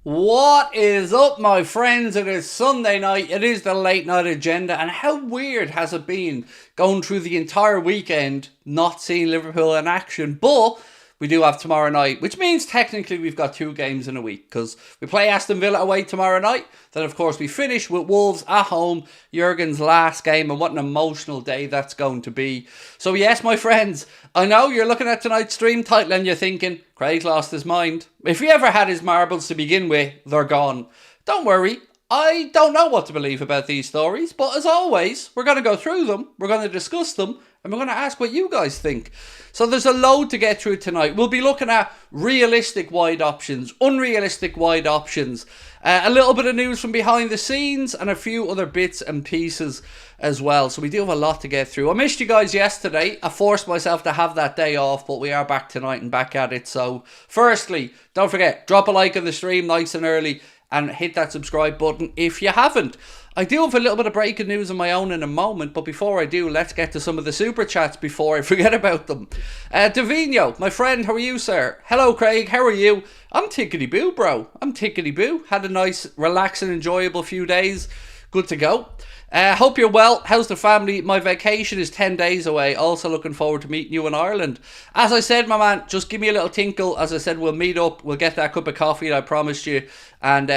What is up, my friends? It is Sunday night. It is the late night agenda. And how weird has it been going through the entire weekend not seeing Liverpool in action? But we do have tomorrow night, which means technically we've got 2 games in a week because we play Aston Villa away tomorrow night. Then, of course, we finish with Wolves at home, Jurgen's last game, and what an emotional day that's going to be. So, yes, my friends, I know you're looking at tonight's stream title and you're thinking, Craig lost his mind. If he ever had his marbles to begin with, they're gone. Don't worry. I don't know what to believe about these stories, but as always, we're going to go through them, we're going to discuss them, and we're going to ask what you guys think. So there's a load to get through tonight. We'll be looking at realistic wide options, unrealistic wide options, a little bit of news from behind the scenes, and a few other bits and pieces as well. So we do have a lot to get through. I missed you guys yesterday. I forced myself to have that day off, but we are back tonight and back at it. So firstly, don't forget, drop a like on the stream nice and early, and hit that subscribe button if you haven't. I do have a little bit of breaking news of my own in a moment, but before I do, let's get to some of the super chats before I forget about them. Davino, my friend, how are you, sir? Hello, Craig, how are you? I'm tickety-boo, bro. I'm tickety-boo. Had a nice, relaxing, enjoyable few days. Good to go. Hope you're well. How's the family? My vacation is 10 days away. Also looking forward to meeting you in Ireland. As I said, my man, just give me a little tinkle. As I said, we'll meet up. We'll get that cup of coffee that I promised you. And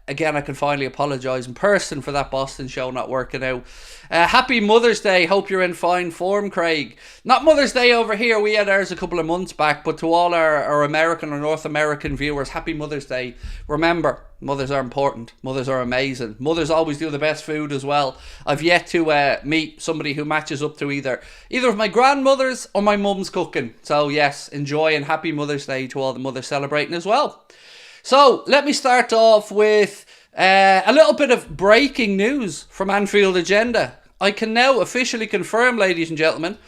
again, I can finally apologise in person for that Boston show not working out. Happy Mother's Day. Hope you're in fine form, Craig. Not Mother's Day over here. We had ours a couple of months back. But to all our American or North American viewers, happy Mother's Day. Remember, mothers are important. Mothers are amazing. Mothers always do the best food as well. I've yet to meet somebody who matches up to either of my grandmothers or my mum's cooking. So yes, enjoy and happy Mother's Day to all the mothers celebrating as well. So let me start off with a little bit of breaking news from Anfield Agenda. I can now officially confirm, ladies and gentlemen,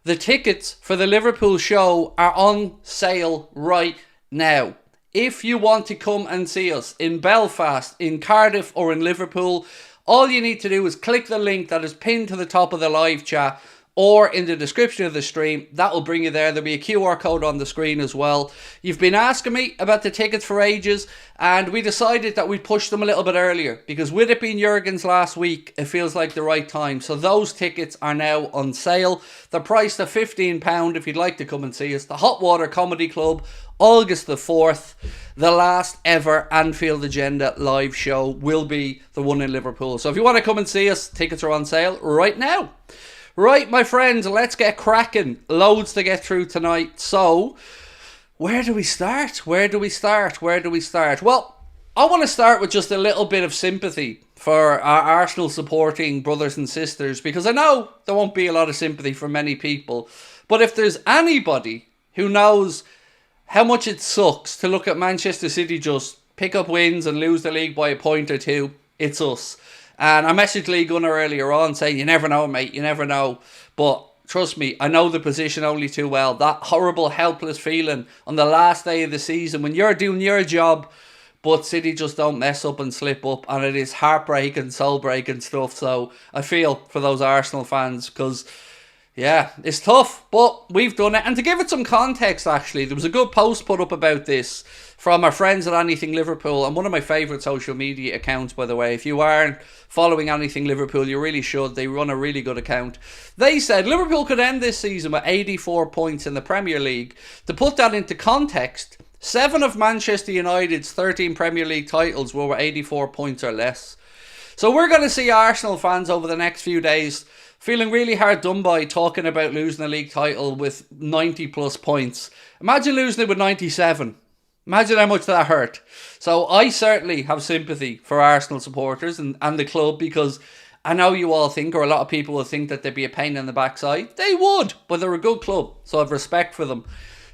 the tickets for the Liverpool show are on sale right now. If you want to come and see us in Belfast, in Cardiff or in Liverpool, all you need to do is click the link that is pinned to the top of the live chat or in the description of the stream. That will bring you there. There'll be a QR code on the screen as well. You've been asking me about the tickets for ages, and we decided that we'd push them a little bit earlier because with it being Jurgen's last week, it feels like the right time. So those tickets are now on sale. They're priced at £15 if you'd like to come and see us. The Hot Water Comedy Club, August the 4th, the last ever Anfield Agenda live show will be the one in Liverpool. So if you want to come and see us, tickets are on sale right now. Right, my friends, let's get cracking. Loads to get through tonight. So, where do we start? Well, I want to start with just a little bit of sympathy for our Arsenal supporting brothers and sisters, because I know there won't be a lot of sympathy for many people. But if there's anybody who knows how much it sucks to look at Manchester City just pick up wins and lose the league by a point or two, it's us. And I messaged Lee Gunner earlier on saying, you never know, mate, you never know. But trust me, I know the position only too well. That horrible, helpless feeling on the last day of the season when you're doing your job, but City just don't mess up and slip up. And it is heartbreaking, soul-breaking stuff. So I feel for those Arsenal fans because, yeah, it's tough, but we've done it. And to give it some context, actually, there was a good post put up about this from our friends at Anything Liverpool, and one of my favourite social media accounts, by the way. If you aren't following Anything Liverpool, you really should. They run a really good account. They said Liverpool could end this season with 84 points in the Premier League. To put that into context, 7 of Manchester United's 13 Premier League titles were with 84 points or less. So we're going to see Arsenal fans over the next few days feeling really hard done by, talking about losing a league title with 90 plus points. Imagine losing it with 97. Imagine how much that hurt. So I certainly have sympathy for Arsenal supporters and the club, because I know you all think, or a lot of people will think, that they'd be a pain in the backside. They would, but they're a good club, so I have respect for them.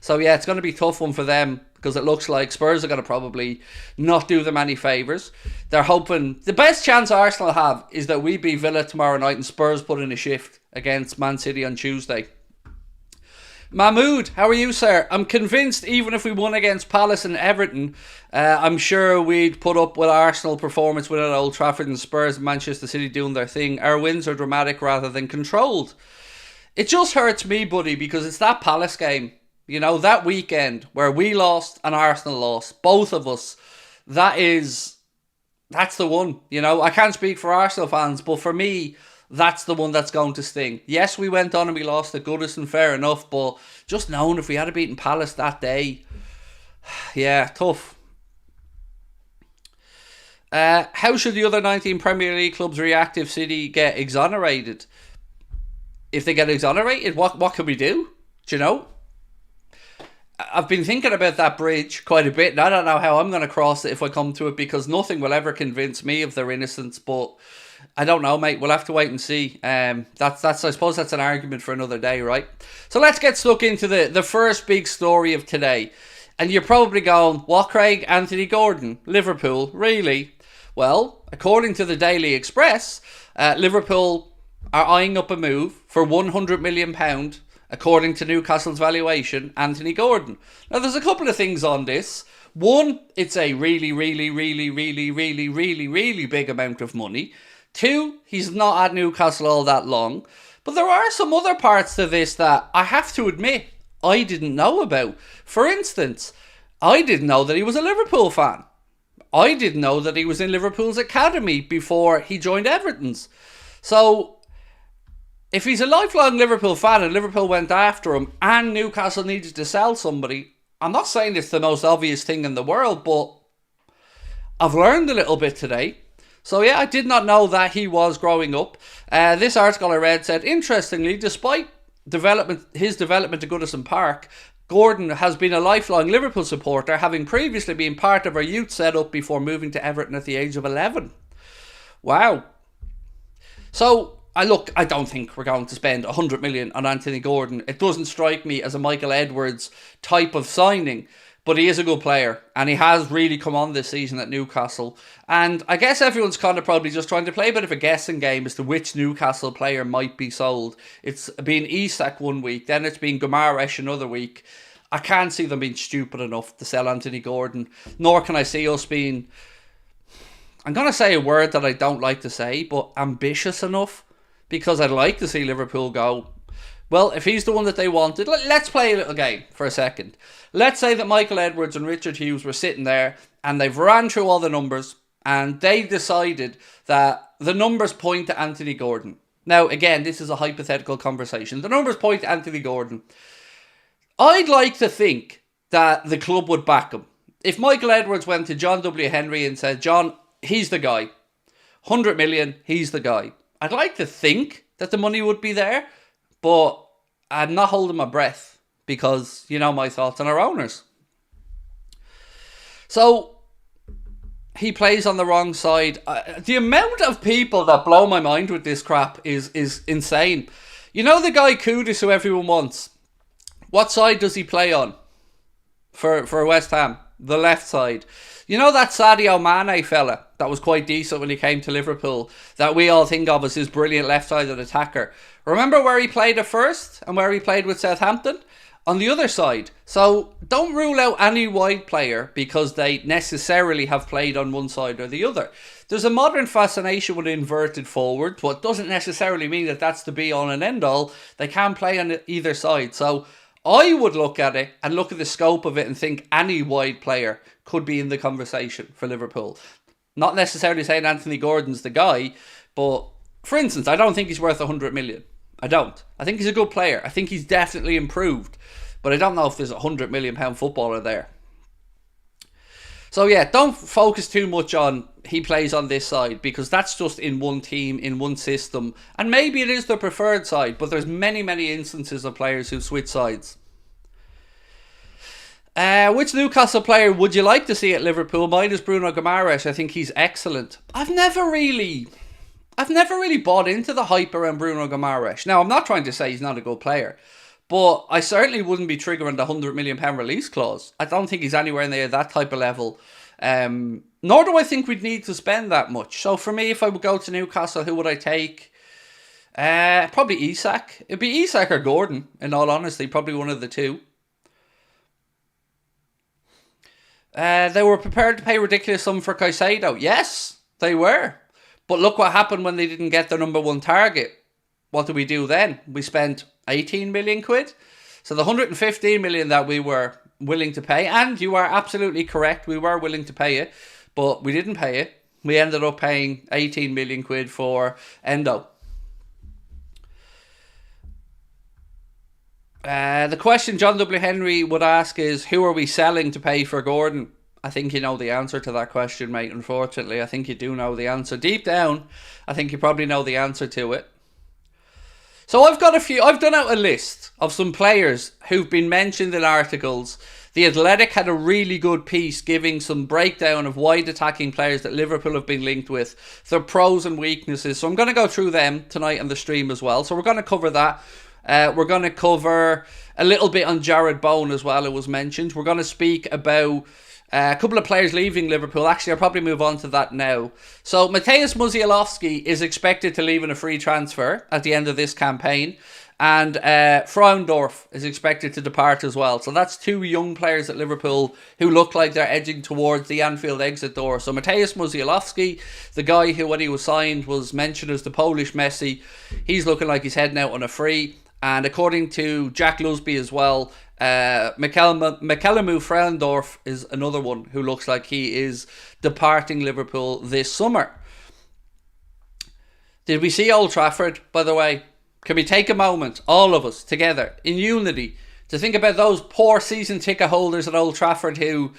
So yeah, it's going to be a tough one for them, because it looks like Spurs are going to probably not do them any favours. They're hoping, the best chance Arsenal have is that we beat Villa tomorrow night and Spurs put in a shift against Man City on Tuesday. Mahmood, how are you, sir? I'm convinced even if we won against Palace and Everton, I'm sure we'd put up with Arsenal performance within Old Trafford and Spurs and Manchester City doing their thing. Our wins are dramatic rather than controlled. It just hurts me, buddy, because it's that Palace game, you know, that weekend where we lost and Arsenal lost, both of us. that's the one. You know, I can't speak for Arsenal fans, but for me, that's the one that's going to sting. Yes, we went on and we lost to Kudus, and fair enough, but just knowing if we had beaten Palace that day, yeah, tough. How should the other 19 Premier League clubs react if City get exonerated? If they get exonerated, what can we do? Do you know? I've been thinking about that bridge quite a bit, and I don't know how I'm going to cross it if I come to it, because nothing will ever convince me of their innocence, but I don't know, mate. We'll have to wait and see. That's I suppose that's an argument for another day, right? So let's get stuck into the first big story of today. And you're probably going, what, Craig? Anthony Gordon? Liverpool? Really? Well, according to the Daily Express, Liverpool are eyeing up a move for £100 million, according to Newcastle's valuation, Anthony Gordon. Now, there's a couple of things on this. One, it's a really, really, really, really, really, really, really big amount of money. Two, he's not at Newcastle all that long. But there are some other parts to this that I have to admit I didn't know about. For instance, I didn't know that he was a Liverpool fan. I didn't know that he was in Liverpool's academy before he joined Everton's. So, if he's a lifelong Liverpool fan and Liverpool went after him and Newcastle needed to sell somebody, I'm not saying it's the most obvious thing in the world, but I've learned a little bit today. So yeah, I did not know that he was growing up. This article I read said, interestingly, despite his development to Goodison Park, Gordon has been a lifelong Liverpool supporter, having previously been part of our youth setup before moving to Everton at the age of 11. Wow. So, I don't think we're going to spend 100 million on Anthony Gordon. It doesn't strike me as a Michael Edwards type of signing, but he is a good player, and he has really come on this season at Newcastle. And I guess everyone's kind of probably just trying to play a bit of a guessing game as to which Newcastle player might be sold. It's been Isak one week, then it's been Guimaraes another week. I can't see them being stupid enough to sell Anthony Gordon, nor can I see us being, I'm going to say a word that I don't like to say, but ambitious enough, because I'd like to see Liverpool go, well, if he's the one that they wanted, let's play a little game for a second. Let's say that Michael Edwards and Richard Hughes were sitting there and they've ran through all the numbers and they decided that the numbers point to Anthony Gordon. Now, again, this is a hypothetical conversation. The numbers point to Anthony Gordon. I'd like to think that the club would back him. If Michael Edwards went to John W. Henry and said, John, he's the guy. 100 million, he's the guy. I'd like to think that the money would be there, but I'm not holding my breath because you know my thoughts on our owners. So, he plays on the wrong side. The amount of people that blow my mind with this crap is insane. You know the guy Kudus who everyone wants? What side does he play on for West Ham? The left side. You know that Sadio Mane fella that was quite decent when he came to Liverpool, that we all think of as his brilliant left-sided attacker? Remember where he played at first and where he played with Southampton? On the other side. So don't rule out any wide player because they necessarily have played on one side or the other. There's a modern fascination with inverted forward, but it doesn't necessarily mean that that's the be-all and end-all. They can play on either side. So I would look at it and look at the scope of it and think any wide player could be in the conversation for Liverpool. Not necessarily saying Anthony Gordon's the guy, but for instance, I don't think he's worth 100 million. I don't. I think he's a good player. I think he's definitely improved, but I don't know if there's a £100 million footballer there. So yeah, don't focus too much on he plays on this side, because that's just in one team, in one system, and maybe it is the preferred side, but there's many, many instances of players who switch sides. Which Newcastle player would you like to see at Liverpool? Mine is Bruno Guimaraes. I think he's excellent. I've never really bought into the hype around Bruno Guimaraes. Now, I'm not trying to say he's not a good player, but I certainly wouldn't be triggering the £100 million release clause. I don't think he's anywhere near that type of level. Nor do I think we'd need to spend that much. So for me, if I would go to Newcastle, who would I take? Probably Isak. It'd be Isak or Gordon, in all honesty. Probably one of the two. They were prepared to pay a ridiculous sum for Caicedo. Yes, they were. But look what happened when they didn't get their number one target. What did we do then? We spent 18 million quid. So the 115 million that we were willing to pay, and you are absolutely correct, we were willing to pay it. but we didn't pay it. We ended up paying 18 million quid for Endo. The question John W. Henry would ask is, who are we selling to pay for Gordon? I think you know the answer to that question, mate, unfortunately. I think you do know the answer. Deep down, I think you probably know the answer to it. So I've done out a list of some players who've been mentioned in articles. The Athletic had a really good piece giving some breakdown of wide attacking players that Liverpool have been linked with, their pros and weaknesses. So I'm going to go through them tonight on the stream as well. So we're going to cover that. We're going to cover a little bit on Jared Bowen as well, it was mentioned. We're going to speak about a couple of players leaving Liverpool. Actually, I'll probably move on to that now. So Mateusz Muzialowski is expected to leave in a free transfer at the end of this campaign. And Frauendorf is expected to depart as well. So that's two young players at Liverpool who look like they're edging towards the Anfield exit door. So Mateusz Muzialowski, the guy who, when he was signed, was mentioned as the Polish Messi, he's looking like he's heading out on a free. And according to Jack Lusby as well, Mekelamu Frauendorf is another one who looks like he is departing Liverpool this summer. Did we see Old Trafford, by the way? Can we take a moment, all of us, together, in unity, to think about those poor season ticket holders at Old Trafford who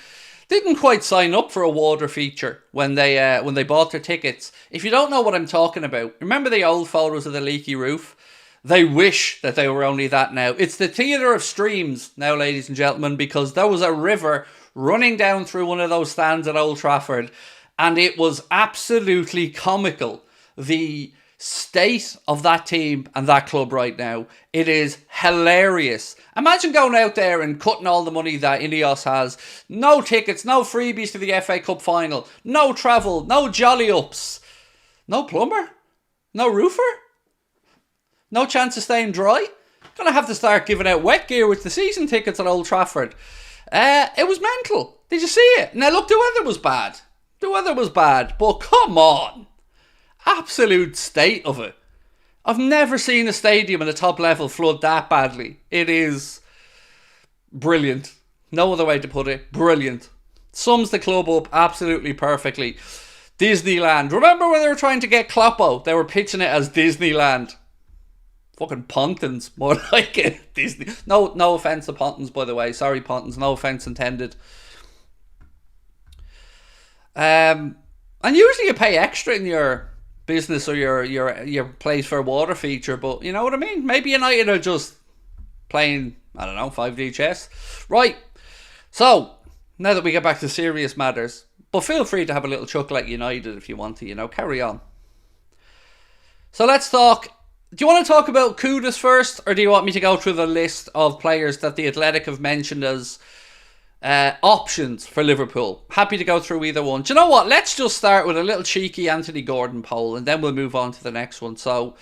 didn't quite sign up for a water feature when they bought their tickets? If you don't know what I'm talking about, remember the old photos of the leaky roof? They wish that they were only that now. It's the theatre of streams now, ladies and gentlemen, because there was a river running down through one of those stands at Old Trafford, and it was absolutely comical. The state of that team and that club right now, it is hilarious. Imagine going out there and cutting all the money that Ineos has. No tickets, no freebies to the FA Cup final, no travel, no jolly ups, no plumber, no roofer, no chance of staying dry. Gonna have to start giving out wet gear with the season tickets at Old Trafford. It was mental. Did you see it? Now look, the weather was bad. But come on. Absolute state of it. I've never seen a stadium at the top level flood that badly. It is brilliant. No other way to put it. Brilliant. Sums the club up absolutely perfectly. Disneyland. Remember when they were trying to get Kloppo? They were pitching it as Disneyland. Fucking Pontins, more like it. Disney. No offense to Pontins, by the way. Sorry, Pontins. No offense intended. And usually you pay extra in your business or your place for a water feature, but you know what I mean? Maybe United are just playing, I don't know, 5D chess. Right. So, now that we get back to serious matters, but feel free to have a little chuckle at United if you want to, carry on. So let's talk. Do you want to talk about Kudus first, or do you want me to go through the list of players that the Athletic have mentioned as options for Liverpool? Happy to go through either one. Do you know what? Let's just start with a little cheeky Anthony Gordon poll, and then we'll move on to the next one. So,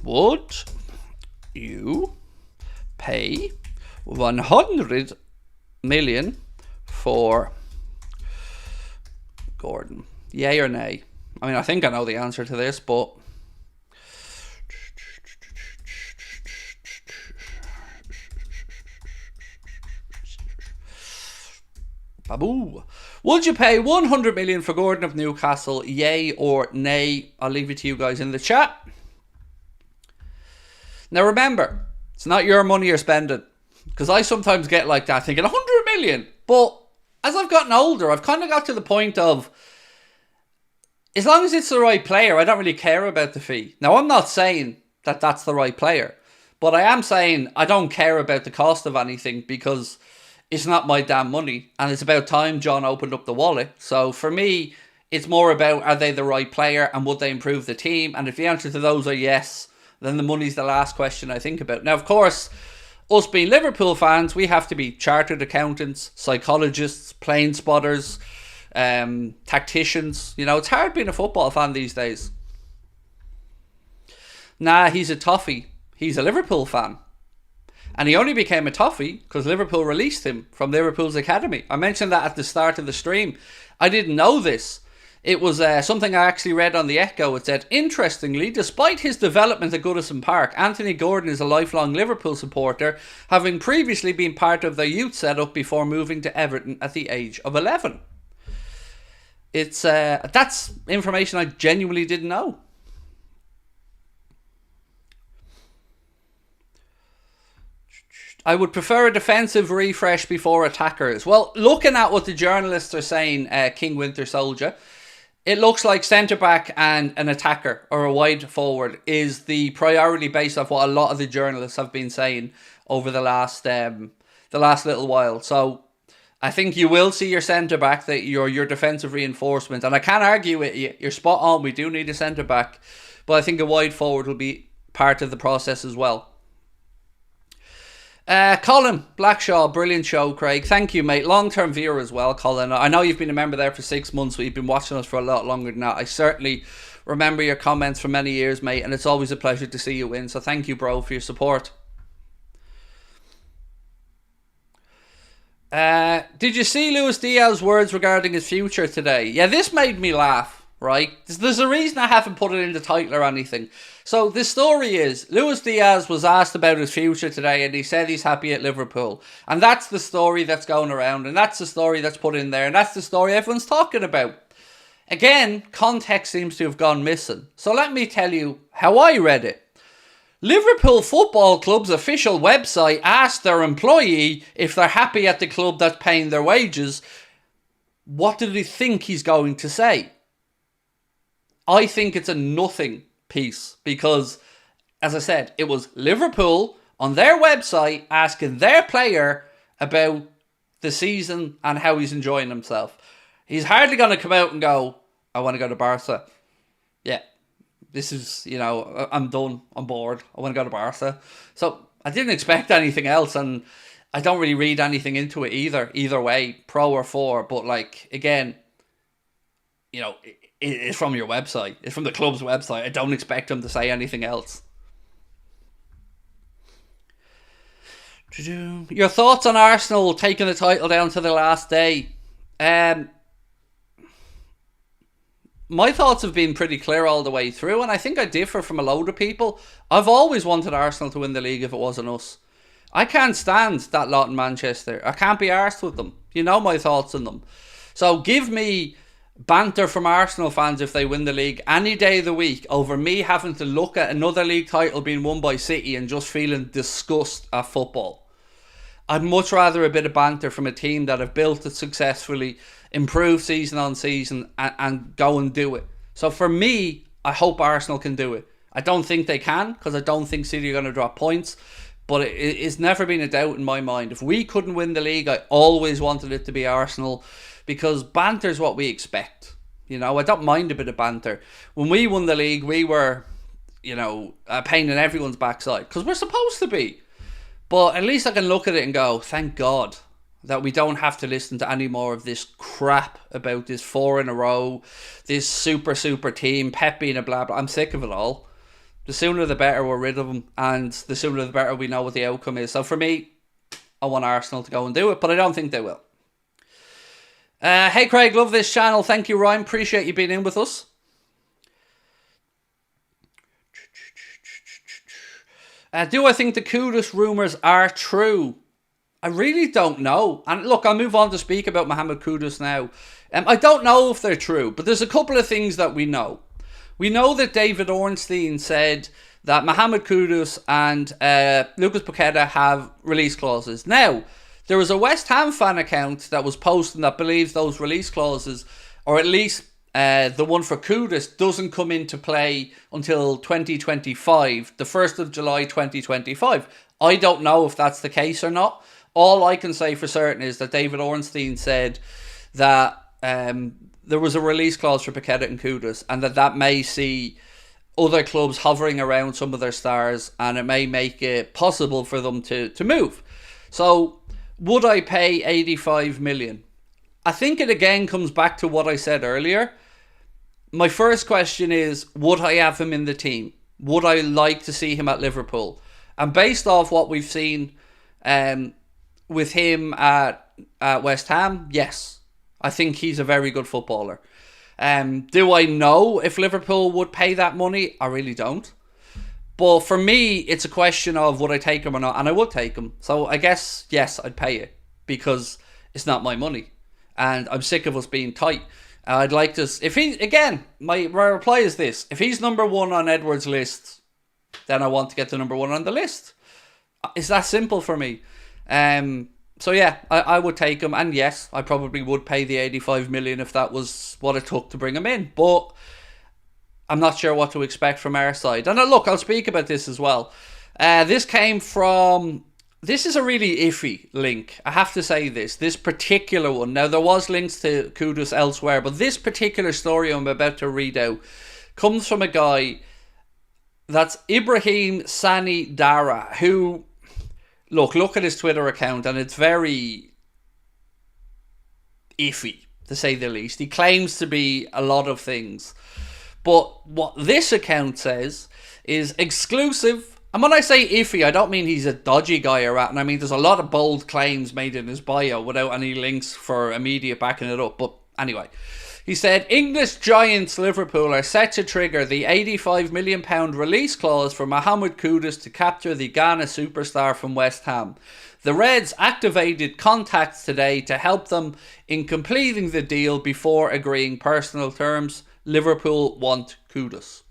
would you pay 100 million for Gordon? Yay or nay? I mean, I think I know the answer to this, but Babu. Would you pay 100 million for Gordon of Newcastle? Yay or nay? I'll leave it to you guys in the chat. Now remember, it's not your money you're spending, because I sometimes get like that thinking 100 million. But as I've gotten older, I've kind of got to the point of, as long as it's the right player, I don't really care about the fee. Now I'm not saying that that's the right player, but I am saying I don't care about the cost of anything, because it's not my damn money, and it's about time John opened up the wallet. So for me, it's more about, are they the right player and would they improve the team? And if the answer to those are yes, then the money's the last question I think about. Now, of course, us being Liverpool fans, we have to be chartered accountants, psychologists, plane spotters, tacticians. It's hard being a football fan these days. Nah, he's a toffee. He's a Liverpool fan. And he only became a toffee because Liverpool released him from Liverpool's academy. I mentioned that at the start of the stream. I didn't know this. It was something I actually read on the Echo. It said, interestingly, despite his development at Goodison Park, Anthony Gordon is a lifelong Liverpool supporter, having previously been part of their youth setup before moving to Everton at the age of 11. It's that's information I genuinely didn't know. I would prefer a defensive refresh before attackers. Well, looking at what the journalists are saying, King Winter Soldier, it looks like centre-back and an attacker or a wide forward is the priority based off what a lot of the journalists have been saying over the last little while. So I think you will see your centre-back, that your defensive reinforcement. And I can't argue with you. You're spot on. We do need a centre-back. But I think a wide forward will be part of the process as well. Colin Blackshaw, brilliant show, Craig. Thank you, mate. Long-term viewer as well, Colin. I know you've been a member there for 6 months, but you've been watching us for a lot longer than that. I certainly remember your comments for many years, mate, and it's always a pleasure to see you win. So thank you, bro, for your support. Did you see Luis Diaz's words regarding his future today? Yeah, this made me laugh, right? There's a reason I haven't put it in the title or anything. So the story is, Luis Diaz was asked about his future today and he said he's happy at Liverpool. And that's the story that's going around, and that's the story that's put in there, and that's the story everyone's talking about. Again, context seems to have gone missing. So let me tell you how I read it. Liverpool Football Club's official website asked their employee if they're happy at the club that's paying their wages. What do they think he's going to say? I think it's a nothing piece because, as I said, it was Liverpool on their website asking their player about the season and how he's enjoying himself. He's hardly going to come out and go, I want to go to Barca. Yeah, this is, I'm done, I'm bored, I want to go to Barca. So I didn't expect anything else, and I don't really read anything into it either way, pro or for. But again, it's from your website. It's from the club's website. I don't expect them to say anything else. Your thoughts on Arsenal taking the title down to the last day? My thoughts have been pretty clear all the way through, and I think I differ from a load of people. I've always wanted Arsenal to win the league if it wasn't us. I can't stand that lot in Manchester. I can't be arsed with them. You know my thoughts on them. So give me banter from Arsenal fans if they win the league any day of the week over me having to look at another league title being won by City and just feeling disgust at football. I'd much rather a bit of banter from a team that have built it successfully, improved season on season, and go and do it. So for me, I hope Arsenal can do it. I don't think they can, because I don't think City are going to drop points, but it's never been a doubt in my mind. If we couldn't win the league, I always wanted it to be Arsenal, because banter is what we expect. I don't mind a bit of banter. When we won the league, we were, a pain in everyone's backside, because we're supposed to be. But at least I can look at it and go, thank God that we don't have to listen to any more of this crap about this 4 in a row, this super team, Pep being a blah blah. I'm sick of it all. The sooner the better we're rid of them, and the sooner the better we know what the outcome is. So for me, I want Arsenal to go and do it, but I don't think they will. Hey Craig, love this channel. Thank you, Ryan. Appreciate you being in with us. Do I think the Kudus rumours are true? I really don't know. And look, I'll move on to speak about Mohamed Kudus now. I don't know if they're true, but there's a couple of things that we know. We know that David Ornstein said that Mohamed Kudus and Lucas Paqueta have release clauses. Now, there was a West Ham fan account that was posting that believes those release clauses, or at least the one for Kudus, doesn't come into play until 2025, the 1st of July 2025. I don't know if that's the case or not. All I can say for certain is that David Ornstein said that there was a release clause for Paqueta and Kudus, and that may see other clubs hovering around some of their stars, and it may make it possible for them to move. So, would I pay 85 million? I think it again comes back to what I said earlier. My first question is, would I have him in the team? Would I like to see him at Liverpool? And based off what we've seen with him at West Ham, yes. I think he's a very good footballer. Do I know if Liverpool would pay that money? I really don't. But for me, it's a question of would I take him or not, and I would take him. So I guess, yes, I'd pay it because it's not my money. And I'm sick of us being tight. I'd like to, if he, again, my reply is this. If he's number one on Edwards' list, then I want to get to number one on the list. It's that simple for me. So yeah, I would take him. And yes, I probably would pay the 85 million if that was what it took to bring him in. But I'm not sure what to expect from our side. And look, I'll speak about this as well. This came from... This is a really iffy link. I have to say this particular one. Now, there was links to Kudus elsewhere, but this particular story I'm about to read out comes from a guy that's Ibrahim Sani Dara, who, look at his Twitter account, and it's very iffy, to say the least. He claims to be a lot of things. But what this account says is exclusive. And when I say iffy, I don't mean he's a dodgy guy or that. I mean, there's a lot of bold claims made in his bio without any links for immediate backing it up. But anyway, he said, English giants Liverpool are set to trigger the £85 million release clause for Mohamed Kudus to capture the Ghana superstar from West Ham. The Reds activated contacts today to help them in completing the deal before agreeing personal terms. Liverpool want Kudus.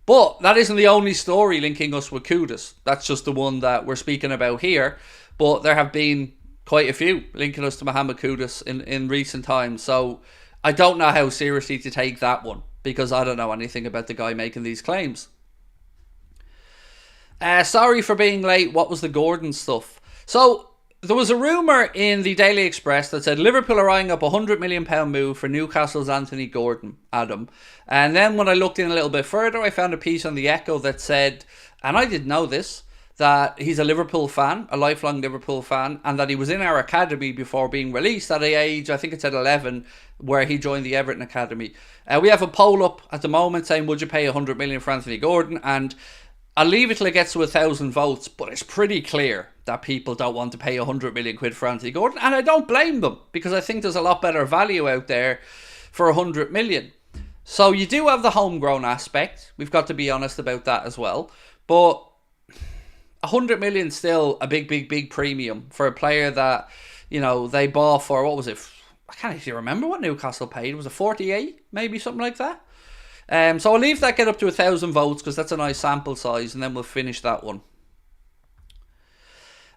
But that isn't the only story linking us with Kudus. That's just the one that we're speaking about here. But there have been quite a few linking us to Mohamed Kudus in recent times. So I don't know how seriously to take that one, because I don't know anything about the guy making these claims. Sorry for being late. What was the Gordon stuff? So there was a rumour in the Daily Express that said Liverpool are eyeing up a £100 million move for Newcastle's Anthony Gordon, Adam. And then when I looked in a little bit further, I found a piece on the Echo that said, and I didn't know this, that he's a Liverpool fan, a lifelong Liverpool fan, and that he was in our academy before being released at the age, I think it's at 11, where he joined the Everton Academy. We have a poll up at the moment saying, would you pay £100 million for Anthony Gordon? And I'll leave it till it gets to 1,000 votes, but it's pretty clear that people don't want to pay 100 million quid for Anthony Gordon, and I don't blame them, because I think there's a lot better value out there for 100 million. So you do have the homegrown aspect. We've got to be honest about that as well. But 100 million still a big premium for a player that, you know, they bought for, what was it? I can't actually remember what Newcastle paid. Was it 48? Maybe something like that. So I'll leave that get up to 1,000 votes, because that's a nice sample size, and then we'll finish that one.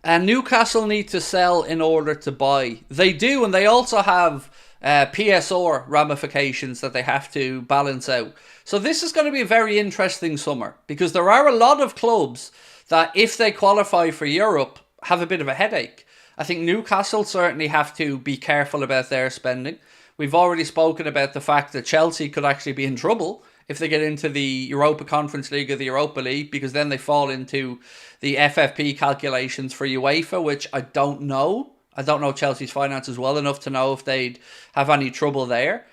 And Newcastle need to sell in order to buy. They do, and they also have PSR ramifications that they have to balance out. So this is going to be a very interesting summer, because there are a lot of clubs that, if they qualify for Europe, have a bit of a headache. I think Newcastle certainly have to be careful about their spending. We've already spoken about the fact that Chelsea could actually be in trouble if they get into the Europa Conference League or the Europa League, because then they fall into the FFP calculations for UEFA, which I don't know. I don't know Chelsea's finances well enough to know if they'd have any trouble there.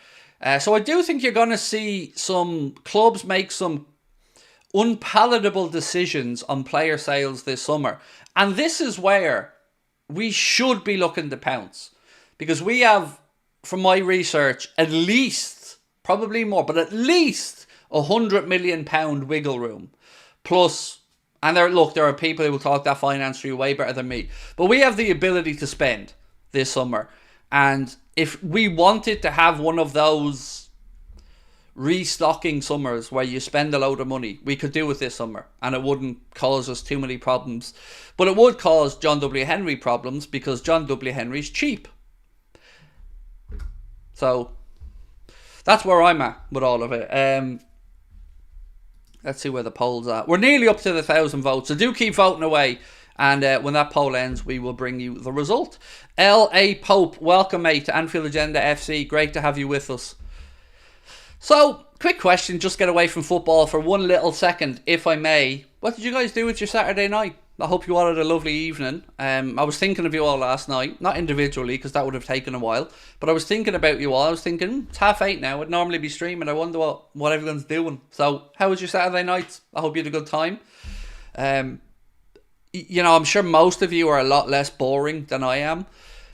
So I do think you're going to see some clubs make some unpalatable decisions on player sales this summer. And this is where we should be looking to pounce, because we have, from my research, at least, probably more, but at least £100 million wiggle room. Plus, and there are people who will talk that finance through way better than me, but we have the ability to spend this summer. And if we wanted to have one of those restocking summers where you spend a load of money, we could do it this summer, and it wouldn't cause us too many problems. But it would cause John W. Henry problems, because John W. Henry's cheap. So that's where I'm at with all of it. Let's see where the poll's at. We're nearly up to the 1,000 votes, so do keep voting away. And when that poll ends, we will bring you the result. L.A. Pope, welcome, mate, to Anfield Agenda FC. Great to have you with us. So, quick question, just get away from football for one little second, if I may. What did you guys do with your Saturday night? I hope you all had a lovely evening. I was thinking of you all last night. Not individually, because that would have taken a while. But I was thinking about you all. I was thinking, it's 8:30 now. I'd normally be streaming. I wonder what everyone's doing. So, how was your Saturday night? I hope you had a good time. You know, I'm sure most of you are a lot less boring than I am.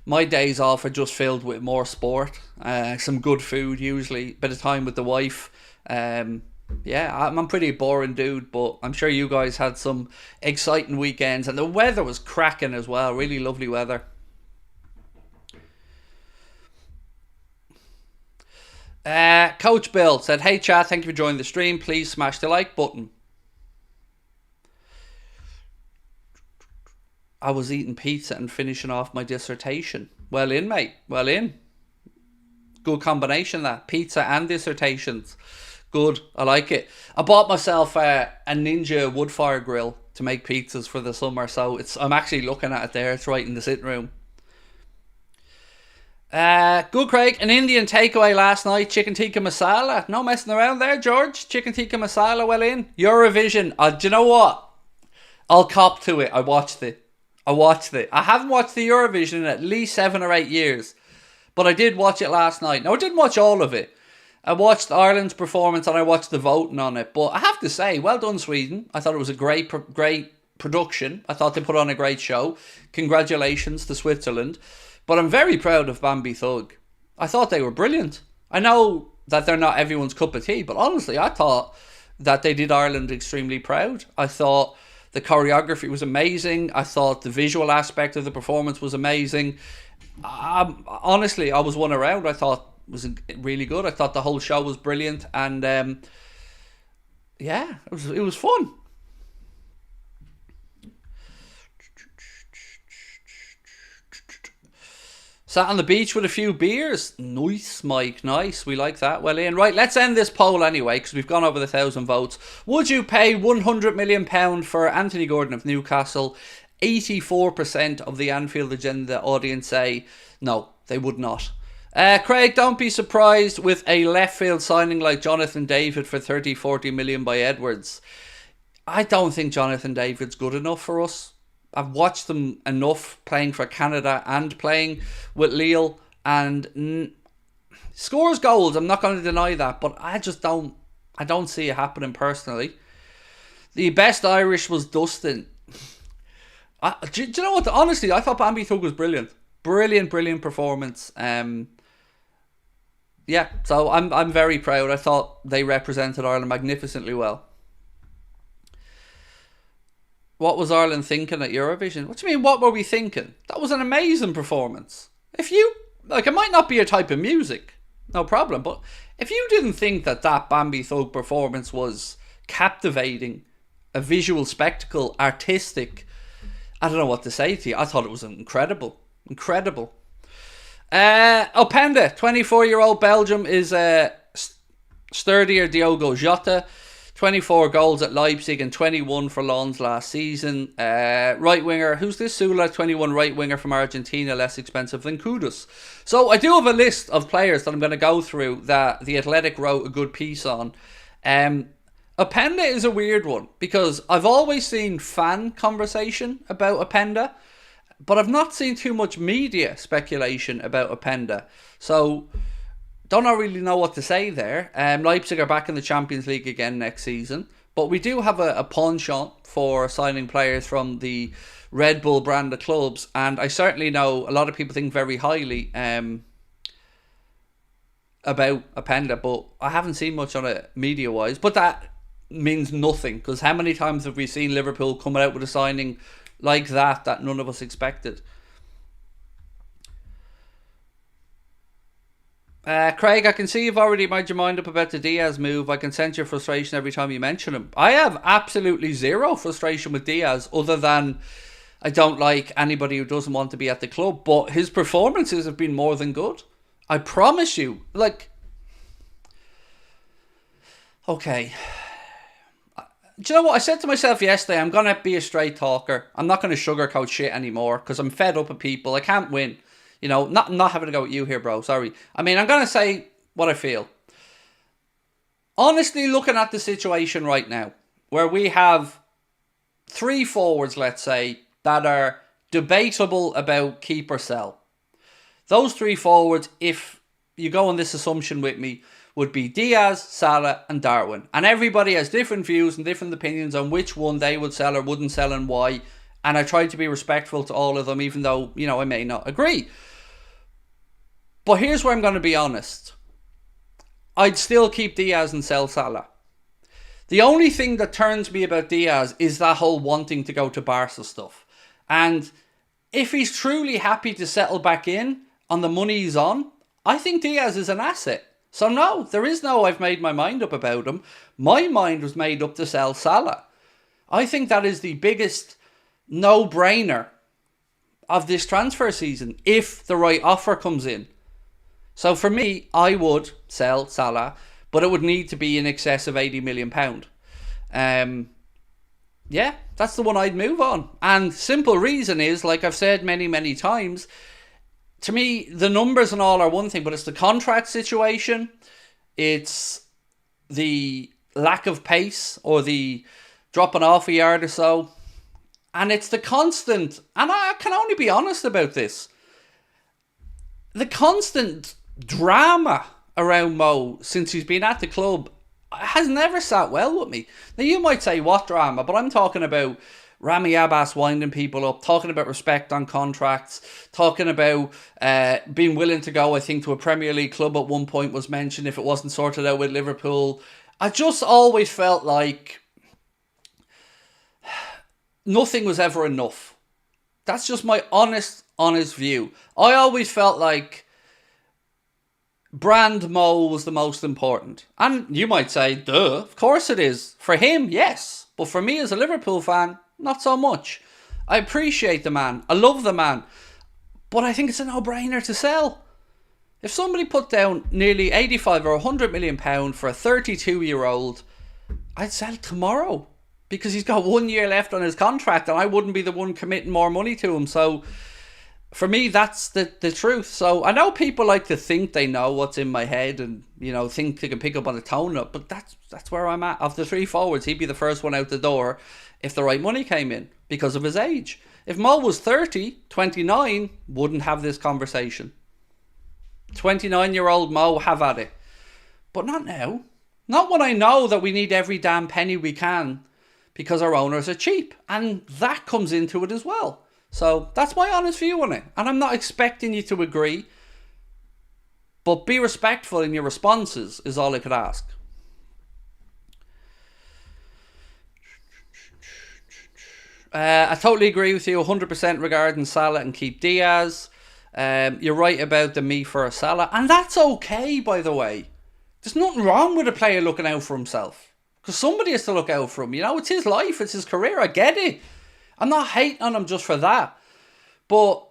My days off are just filled with more sport, some good food usually, bit of time with the wife. Yeah, I'm a pretty boring dude, but I'm sure you guys had some exciting weekends, and the weather was cracking as well. Really lovely weather. Coach Bill said, "Hey chat, thank you for joining the stream. Please smash the like button." I was eating pizza and finishing off my dissertation. Well in, mate. Well in. Good combination, that. Pizza and dissertations. Good. I like it. I bought myself a Ninja wood fire grill to make pizzas for the summer, so I'm actually looking at it there. It's right in the sitting room. Good, Craig. An Indian takeaway last night. Chicken tikka masala. No messing around there, George. Chicken tikka masala, well in. Eurovision. Do you know what? I'll cop to it. I watched it. I haven't watched the Eurovision in at least 7 or 8 years, but I did watch it last night. Now, I didn't watch all of it. I watched Ireland's performance and I watched the voting on it. But I have to say, well done, Sweden. I thought it was a great production. I thought they put on a great show. Congratulations to Switzerland. But I'm very proud of Bambi Thug. I thought they were brilliant. I know that they're not everyone's cup of tea, but honestly, I thought that they did Ireland extremely proud. I thought the choreography was amazing. I thought the visual aspect of the performance was amazing. Honestly, I was one around. I thought it was really good. I thought the whole show was brilliant, and yeah, it was fun. Sat on the beach with a few beers. Nice, Mike. Nice. We like that. Well, Ian. Right, let's end this poll anyway, because we've gone over the 1,000 votes. Would you pay £100 million for Anthony Gordon of Newcastle? 84% of the Anfield Agenda audience say no, they would not. Craig, don't be surprised with a left field signing like Jonathan David for 30-40 million by Edwards. I don't think Jonathan David's good enough for us. I've watched them enough playing for Canada and playing with Lille, and scores goals. I'm not going to deny that, but I don't see it happening personally. The best Irish was Dustin. Do you know what? Honestly, I thought Bambi Thug was brilliant. Brilliant performance. Yeah, so I'm very proud. I thought they represented Ireland magnificently well. What was Ireland thinking at Eurovision? What do you mean, what were we thinking? That was an amazing performance. If you, it might not be your type of music, no problem, but if you didn't think that Bambi Thug performance was captivating, a visual spectacle, artistic, I don't know what to say to you. I thought it was incredible. Openda, 24-year-old Belgium is sturdier Diogo Jota. 24 goals at Leipzig and 21 for Lens last season. Right winger, who's this? Sula, 21 right winger from Argentina, less expensive than Kudus. So I do have a list of players that I'm going to go through that The Athletic wrote a good piece on. Openda is a weird one because I've always seen fan conversation about Openda, but I've not seen too much media speculation about Openda. So don't really know what to say there. Leipzig are back in the Champions League again next season. But we do have a penchant for signing players from the Red Bull brand of clubs. And I certainly know a lot of people think very highly about Openda. But I haven't seen much on it media-wise. But that means nothing. Because how many times have we seen Liverpool coming out with a signing like that none of us expected? Craig, I can see you've already made your mind up about the Diaz move. I can sense your frustration every time you mention him. I have absolutely zero frustration with Diaz, other than I don't like anybody who doesn't want to be at the club. But his performances have been more than good. I promise you. Okay. Do you know what? I said to myself yesterday, I'm going to be a straight talker. I'm not going to sugarcoat shit anymore because I'm fed up with people. I can't win. You know, not having to go at you here, bro. Sorry. I mean, I'm going to say what I feel. Honestly, looking at the situation right now, where we have 3 forwards, let's say, that are debatable about keep or sell. Those 3 forwards, if you go on this assumption with me, would be Diaz, Salah and Darwin. And everybody has different views and different opinions on which one they would sell or wouldn't sell and why. And I try to be respectful to all of them, even though, I may not agree. But here's where I'm going to be honest. I'd still keep Diaz and sell Salah. The only thing that turns me about Diaz is that whole wanting to go to Barca stuff. And if he's truly happy to settle back in on the money he's on, I think Diaz is an asset. So no, there is no I've made my mind up about him. My mind was made up to sell Salah. I think that is the biggest no-brainer of this transfer season if the right offer comes in. So for me, I would sell Salah, but it would need to be in excess of £80 million. Yeah, that's the one I'd move on. And simple reason is, like I've said many, many times, to me, the numbers and all are one thing, but it's the contract situation, it's the lack of pace or the dropping off a yard or so, and it's the constant, and I can only be honest about this, the constant drama around Mo since he's been at the club has never sat well with me. Now you might say, what drama? But I'm talking about Rami Abbas winding people up, talking about respect on contracts, talking about being willing to go, I think, to a Premier League club at one point was mentioned if it wasn't sorted out with Liverpool. I just always felt like nothing was ever enough. That's just my honest view. I always felt like brand Mo was the most important. And you might say, duh, of course it is. For him, yes. But for me as a Liverpool fan, not so much. I appreciate the man. I love the man. But I think it's a no-brainer to sell. If somebody put down nearly 85 or 100 million pound for a 32-year-old, I'd sell tomorrow. Because he's got 1 year left on his contract and I wouldn't be the one committing more money to him. So for me, that's the truth. So I know people like to think they know what's in my head and, you know, think they can pick up on the tone up, but that's where I'm at. Of the three forwards, he'd be the first one out the door if the right money came in because of his age. If Mo was 30, 29, wouldn't have this conversation. 29-year-old Mo, have at it. But not now. Not when I know that we need every damn penny we can because our owners are cheap. And that comes into it as well. So that's my honest view on it. And I'm not expecting you to agree. But be respectful in your responses is all I could ask. I totally agree with you 100% regarding Salah and keep Diaz. You're right about the me for a Salah. And that's okay, by the way. There's nothing wrong with a player looking out for himself. Because somebody has to look out for him. You know, it's his life. It's his career. I get it. I'm not hating on him just for that. But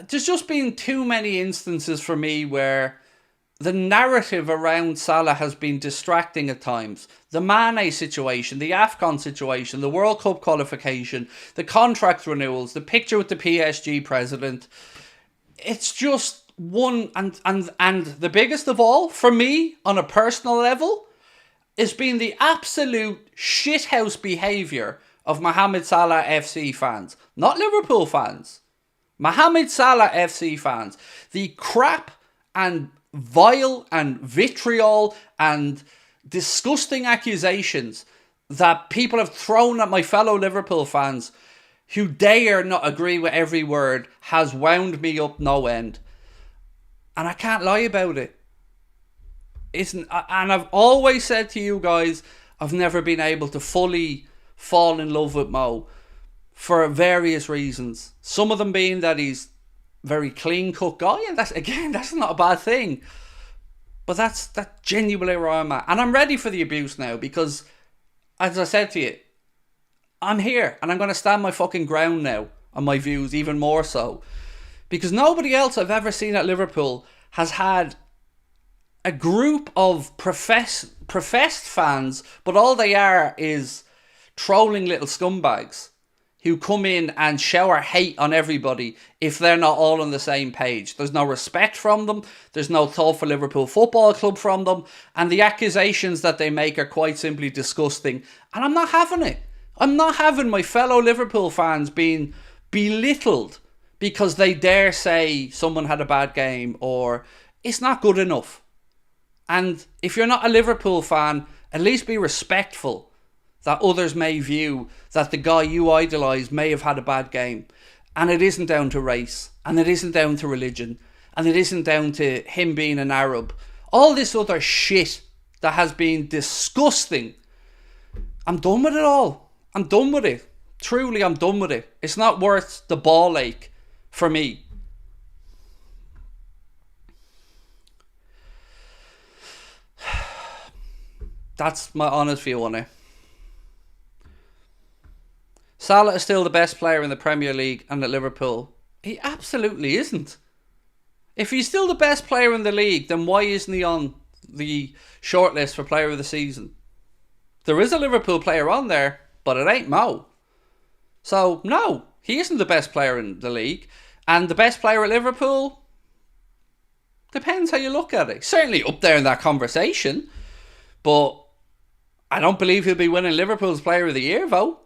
there's just been too many instances for me where the narrative around Salah has been distracting at times. The Mane situation, the AFCON situation, the World Cup qualification, the contract renewals, the picture with the PSG president. It's just one, and the biggest of all, for me, on a personal level, is been the absolute shithouse behaviour of Mohamed Salah FC fans. Not Liverpool fans. Mohamed Salah FC fans. The crap and vile and vitriol and disgusting accusations that people have thrown at my fellow Liverpool fans who dare not agree with every word has wound me up no end. And I can't lie about it. And I've always said to you guys, I've never been able to fully fall in love with Mo for various reasons. Some of them being that he's a very clean-cut guy, and that's not a bad thing. But that's genuinely where I'm at. And I'm ready for the abuse now because, as I said to you, I'm here and I'm going to stand my fucking ground now on my views even more so. Because nobody else I've ever seen at Liverpool has had a group of professed fans, but all they are is trolling little scumbags who come in and shower hate on everybody if they're not all on the same page. There's no respect from them. There's no thought for Liverpool Football Club from them. And the accusations that they make are quite simply disgusting. And I'm not having it. I'm not having my fellow Liverpool fans being belittled because they dare say someone had a bad game or it's not good enough. And if you're not a Liverpool fan, at least be respectful that others may view that the guy you idolise may have had a bad game. And it isn't down to race. And it isn't down to religion. and it isn't down to him being an Arab. All this other shit that has been disgusting. I'm done with it all. I'm done with it. Truly, I'm done with it. It's not worth the ball ache for me. That's my honest view on it. Salah is still the best player in the Premier League and at Liverpool. He absolutely isn't. If he's still the best player in the league, then why isn't he on the shortlist for player of the season? There is a Liverpool player on there, but it ain't Mo. So, no, he isn't the best player in the league. And the best player at Liverpool, depends how you look at it. Certainly up there in that conversation. But I don't believe he'll be winning Liverpool's player of the year vote.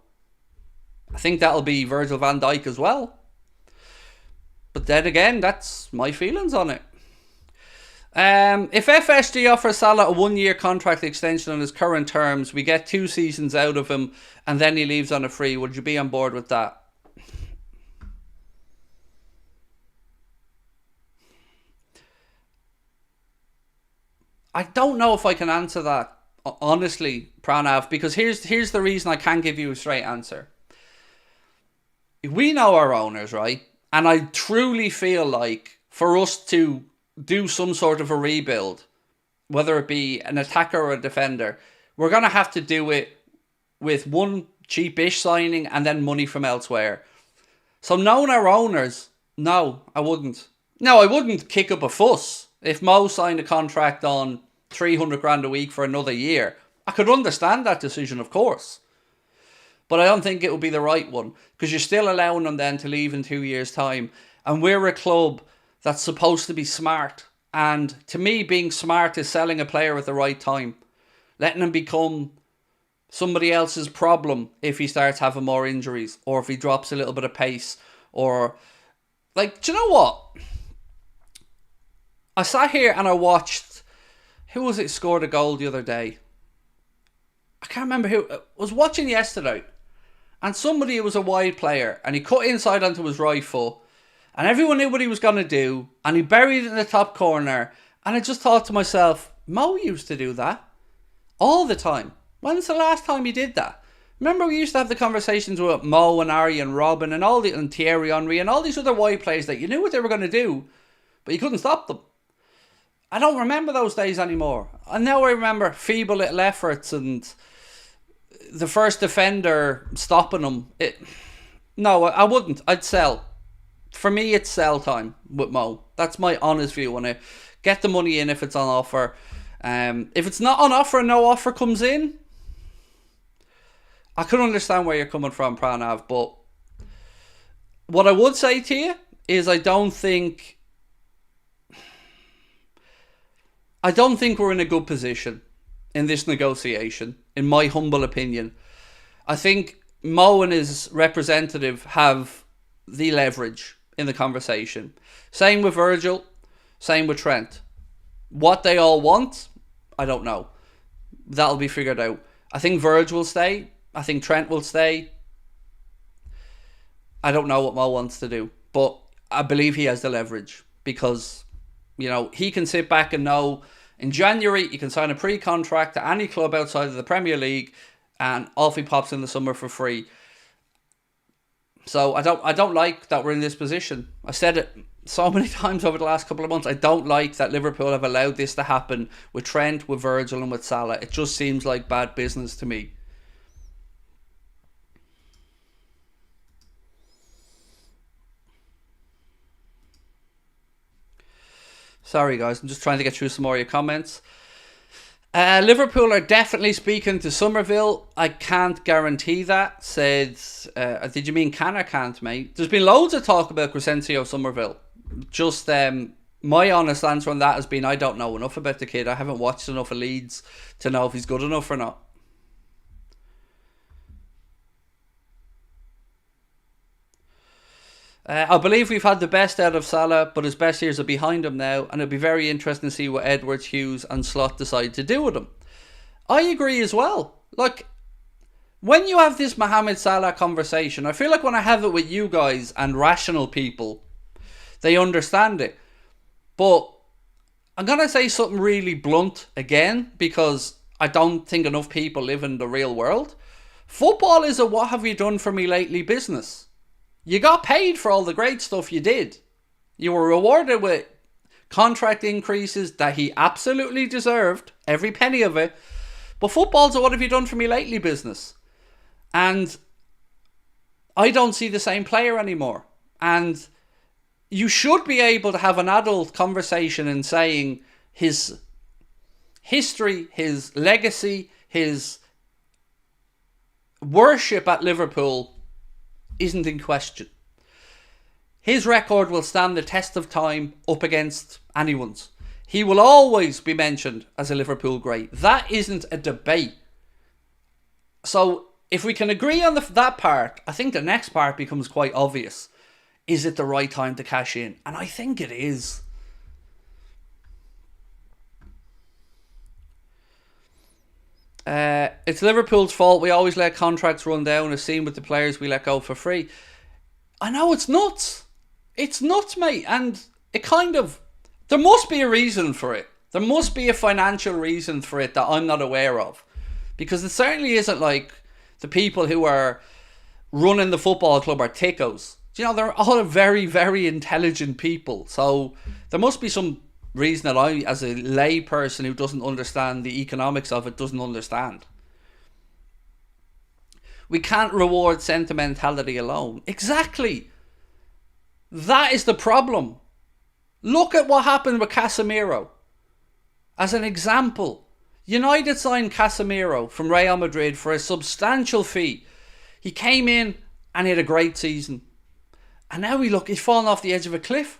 I think that'll be Virgil van Dijk as well. But then again, that's my feelings on it. If FSG offers Salah a 1-year contract extension on his current terms, we get 2 seasons out of him, and then he leaves on a free, would you be on board with that? I don't know if I can answer that, honestly, Pranav, because here's the reason I can't give you a straight answer. We know our owners, right? And I truly feel like for us to do some sort of a rebuild, whether it be an attacker or a defender, we're going to have to do it with one cheapish signing and then money from elsewhere. So knowing our owners, no, I wouldn't. No, I wouldn't kick up a fuss. If Mo signed a contract on 300 grand a week for another year, I could understand that decision, of course. But I don't think it would be the right one, because you're still allowing them then to leave in 2 years' time. And we're a club that's supposed to be smart. And to me, being smart is selling a player at the right time. Letting him become somebody else's problem if he starts having more injuries, or if he drops a little bit of pace, or... Like, do you know what? I sat here and I watched... Who was it scored a goal the other day? I can't remember who. I was watching yesterday. And somebody who was a wide player, and he cut inside onto his right foot, and everyone knew what he was going to do, and he buried it in the top corner, and I just thought to myself, Mo used to do that all the time. When's the last time he did that? Remember we used to have the conversations with Mo and Ari and Robin and and Thierry Henry and all these other wide players that you knew what they were going to do, but you couldn't stop them. I don't remember those days anymore. And now I remember feeble little efforts and the first defender stopping him. No, I wouldn't. I'd sell. For me, it's sell time with Mo. That's my honest view on it. Get the money in if it's on offer. If it's not on offer and no offer comes in, I can understand where you're coming from, Pranav. But what I would say to you is I don't think we're in a good position in this negotiation, in my humble opinion. I think Mo and his representative have the leverage in the conversation. Same with Virgil, same with Trent. What they all want, I don't know. That'll be figured out. I think Virgil will stay. I think Trent will stay. I don't know what Mo wants to do, but I believe he has the leverage because, you know, he can sit back and know in January he can sign a pre-contract to any club outside of the Premier League and off he pops in the summer for free. So I don't like that we're in this position. I said it so many times over the last couple of months. I don't like that Liverpool have allowed this to happen with Trent, with Virgil and with Salah. It just seems like bad business to me. Sorry guys, I'm just trying to get through some more of your comments. Liverpool are definitely speaking to Somerville. I can't guarantee that. Said, did you mean can or can't, mate? There's been loads of talk about Crescencio Somerville. Just my honest answer on that has been I don't know enough about the kid. I haven't watched enough of Leeds to know if he's good enough or not. I believe we've had the best out of Salah, but his best years are behind him now, and it'll be very interesting to see what Edwards, Hughes and Slot decide to do with him. I agree as well. Like, when you have this Mohamed Salah conversation, I feel like when I have it with you guys and rational people, they understand it. But I'm going to say something really blunt again, because I don't think enough people live in the real world. Football is a what have you done for me lately business. You got paid for all the great stuff you did. You were rewarded with contract increases that he absolutely deserved, every penny of it. But football's a what have you done for me lately business. And I don't see the same player anymore. And you should be able to have an adult conversation in saying his history, his legacy, his worship at Liverpool isn't in question. His record will stand the test of time up against anyone's. He will always be mentioned as a Liverpool great. That isn't a debate. So if we can agree on that part, I think the next part becomes quite obvious. Is it the right time to cash in? And I think it is. It's Liverpool's fault. We always let contracts run down, as seen with the players we let go for free. I know, it's nuts. It's nuts, mate. And it kind of... There must be a reason for it. There must be a financial reason for it that I'm not aware of. Because it certainly isn't like the people who are running the football club are tickos. You know, they're all very, very intelligent people. So there must be some reason that I, as a lay person who doesn't understand the economics of it, doesn't understand. We can't reward sentimentality alone. Exactly. That is the problem. Look at what happened with Casemiro. As an example, United signed Casemiro from Real Madrid for a substantial fee. He came in and he had a great season. And now he's fallen off the edge of a cliff.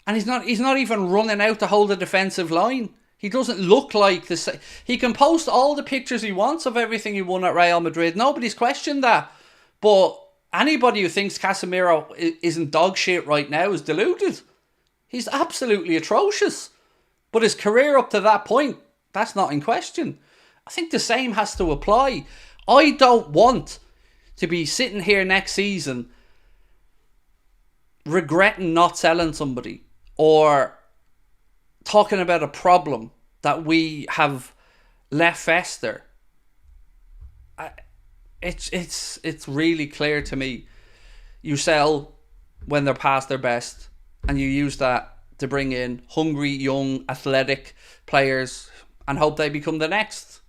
And he's not even running out to hold a defensive line. He doesn't look like this. He can post all the pictures he wants of everything he won at Real Madrid. Nobody's questioned that. But anybody who thinks Casemiro isn't dog shit right now is deluded. He's absolutely atrocious. But his career up to that point, that's not in question. I think the same has to apply. I don't want to be sitting here next season regretting not selling somebody or talking about a problem that we have left fester. It's really clear to me. You sell when they're past their best, and you use that to bring in hungry, young, athletic players and hope they become the next.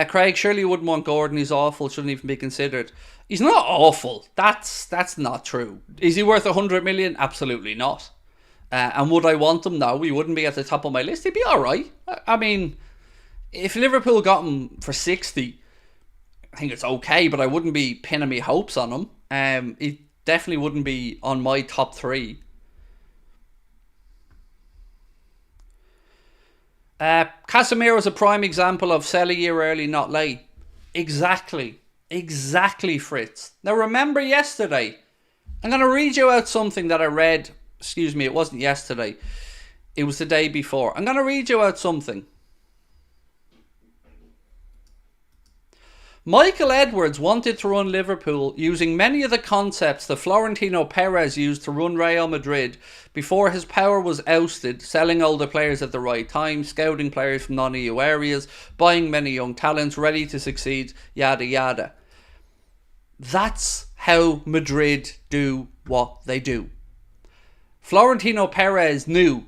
Craig, surely you wouldn't want Gordon. He's awful. Shouldn't even be considered. He's not awful. That's not true. Is he worth 100 million? Absolutely not. And would I want him? No, he wouldn't be at the top of my list. He'd be alright. I mean, if Liverpool got him for 60, I think it's okay, but I wouldn't be pinning me hopes on him. He definitely wouldn't be on my top 3. Casemiro is a prime example of sell a year early, not late. Exactly, Fritz. Now remember yesterday, I'm going to read you out something that I read. Excuse me, it wasn't yesterday. It was the day before. I'm going to read you out something. Michael Edwards wanted to run Liverpool using many of the concepts that Florentino Perez used to run Real Madrid before his power was ousted, selling older players at the right time, scouting players from non-EU areas, buying many young talents ready to succeed, yada yada. That's how Madrid do what they do. Florentino Perez knew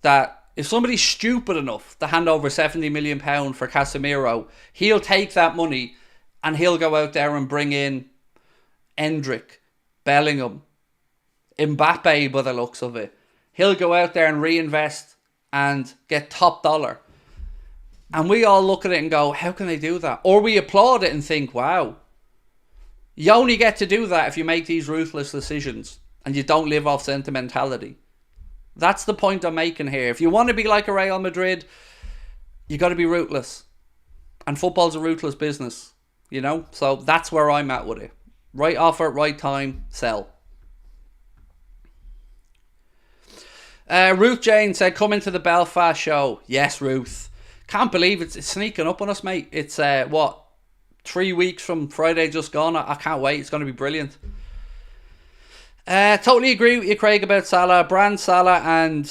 that if somebody's stupid enough to hand over £70 million for Casemiro, he'll take that money and he'll go out there and bring in Endrick, Bellingham, Mbappe by the looks of it. He'll go out there and reinvest and get top dollar. And we all look at it and go, how can they do that? Or we applaud it and think, wow. You only get to do that if you make these ruthless decisions and you don't live off sentimentality. That's the point I'm making here. If you want to be like a Real Madrid, you got to be ruthless. And football's a ruthless business, you know? So that's where I'm at with it. Right offer, right time, sell. Ruth Jane said, come into the Belfast show. Yes, Ruth. Can't believe it's sneaking up on us, mate. It's, 3 weeks from Friday just gone. I can't wait. It's going to be brilliant. Totally agree with you, Craig, about Salah. Brand Salah and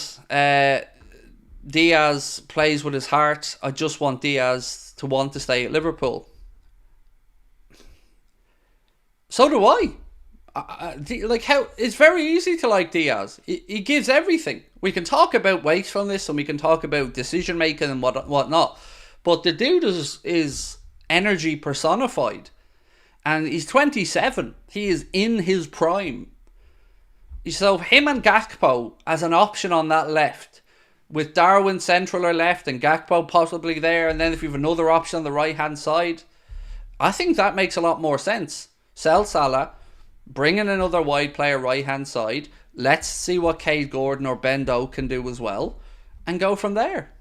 Diaz plays with his heart. I just want Diaz to want to stay at Liverpool. So do I. Like how it's very easy to like Diaz. He gives everything. We can talk about wastefulness and we can talk about decision making and whatnot, but the dude is energy personified, and he's 27. He is in his prime. So him and Gakpo as an option on that left, with Darwin central or left and Gakpo possibly there, and then if you have another option on the right hand side, I think that makes a lot more sense. Sell Salah, bring in another wide player right hand side. Let's see what Cade Gordon or Ben Doak can do as well, and go from there.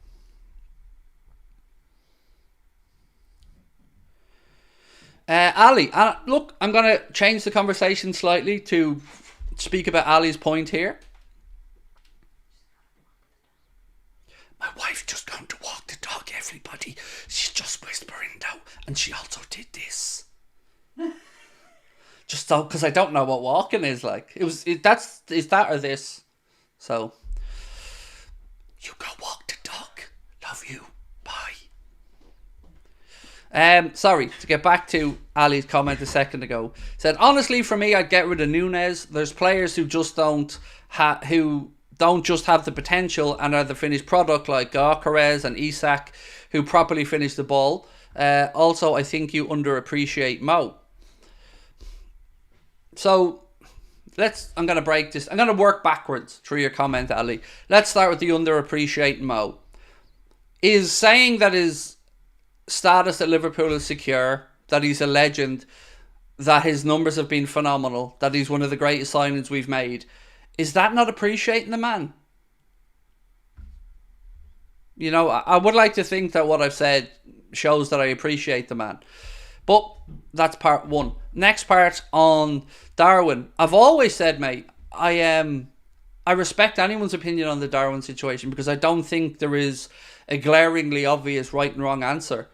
Ali, look, I'm going to change the conversation slightly to speak about Ali's point here. My wife just going to walk the dog, everybody. She's just whispering now, and she also did this. Just so, because I don't know what walking is like. Is that or this? So, you go walk the dog. Love you. Bye. Sorry, to get back to Ali's comment a second ago. Said, honestly, for me, I'd get rid of Nunez. There's players who just don't have the potential and are the finished product, like ENQUIRIES and Isak, who properly finish the ball. Also, I think you underappreciate Mo. So, I'm going to break this. I'm going to work backwards through your comment, Ali. Let's start with the underappreciating Mo. Is saying that his status at Liverpool is secure, that he's a legend, that his numbers have been phenomenal, that he's one of the greatest signings we've made, is that not appreciating the man? You know, I would like to think that what I've said shows that I appreciate the man. But that's part one. Next part on Darwin. I've always said, mate, I respect anyone's opinion on the Darwin situation, because I don't think there is a glaringly obvious right and wrong answer.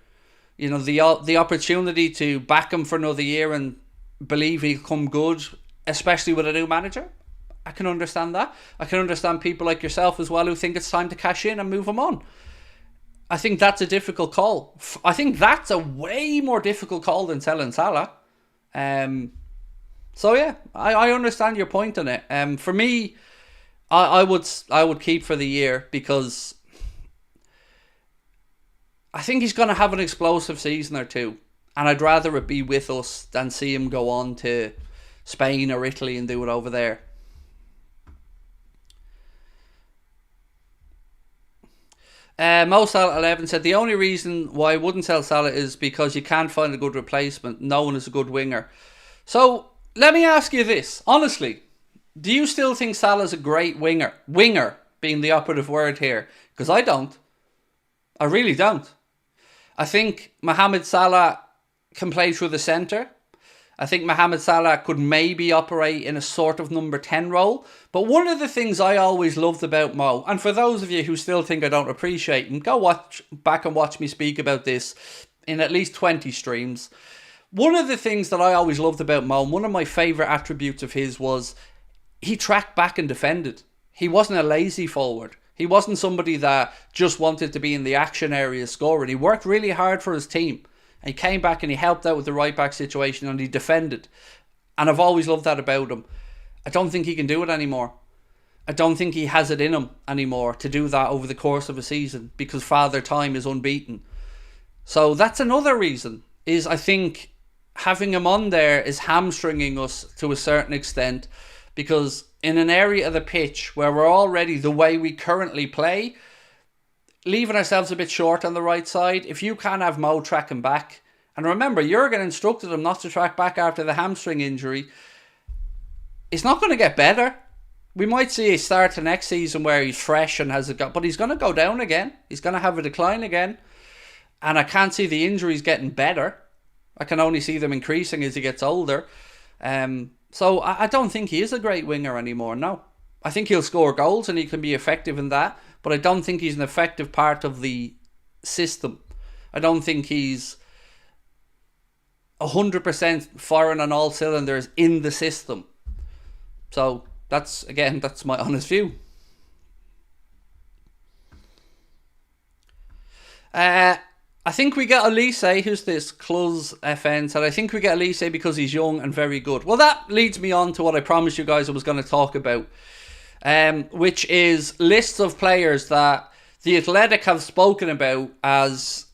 You know, the opportunity to back him for another year and believe he'll come good, especially with a new manager, I can understand that. I can understand people like yourself as well who think it's time to cash in and move him on. I think that's a difficult call. I think that's a way more difficult call than selling Salah. So yeah, I understand your point on it. For me, I would keep for the year, because I think he's going to have an explosive season or two, and I'd rather it be with us than see him go on to Spain or Italy and do it over there. Mo Salah 11 said, the only reason why I wouldn't sell Salah is because you can't find a good replacement. No one is a good winger. So let me ask you this, honestly, do you still think Salah's a great winger? Winger being the operative word here, because I don't. I really don't. I think Mohamed Salah can play through the centre. I think Mohamed Salah could maybe operate in a sort of number 10 role. But one of the things I always loved about Mo, and for those of you who still think I don't appreciate him, go back and watch me speak about this in at least 20 streams. One of the things that I always loved about Mo, one of my favourite attributes of his, was he tracked back and defended. He wasn't a lazy forward. He wasn't somebody that just wanted to be in the action area scoring. He worked really hard for his team. And he came back and he helped out with the right back situation and he defended. And I've always loved that about him. I don't think he can do it anymore. I don't think he has it in him anymore to do that over the course of a season, because Father Time is unbeaten. So that's another reason, is I think having him on there is hamstringing us to a certain extent, because in an area of the pitch where we're already the way we currently play, leaving ourselves a bit short on the right side, if you can't have Mo tracking back, and remember, Jurgen instructed him not to track back after the hamstring injury, it's not going to get better. We might see a start to next season where he's fresh and has but he's going to go down again. He's going to have a decline again. And I can't see the injuries getting better. I can only see them increasing as he gets older. So I don't think he is a great winger anymore, no. I think he'll score goals and he can be effective in that, but I don't think he's an effective part of the system. I don't think he's 100% firing on all cylinders in the system. So that's my honest view. I think we get Elise. Who's this? Cluz FN said, I think we get Elise because he's young and very good. Well, that leads me on to what I promised you guys I was going to talk about, which is lists of players that the Athletic have spoken about as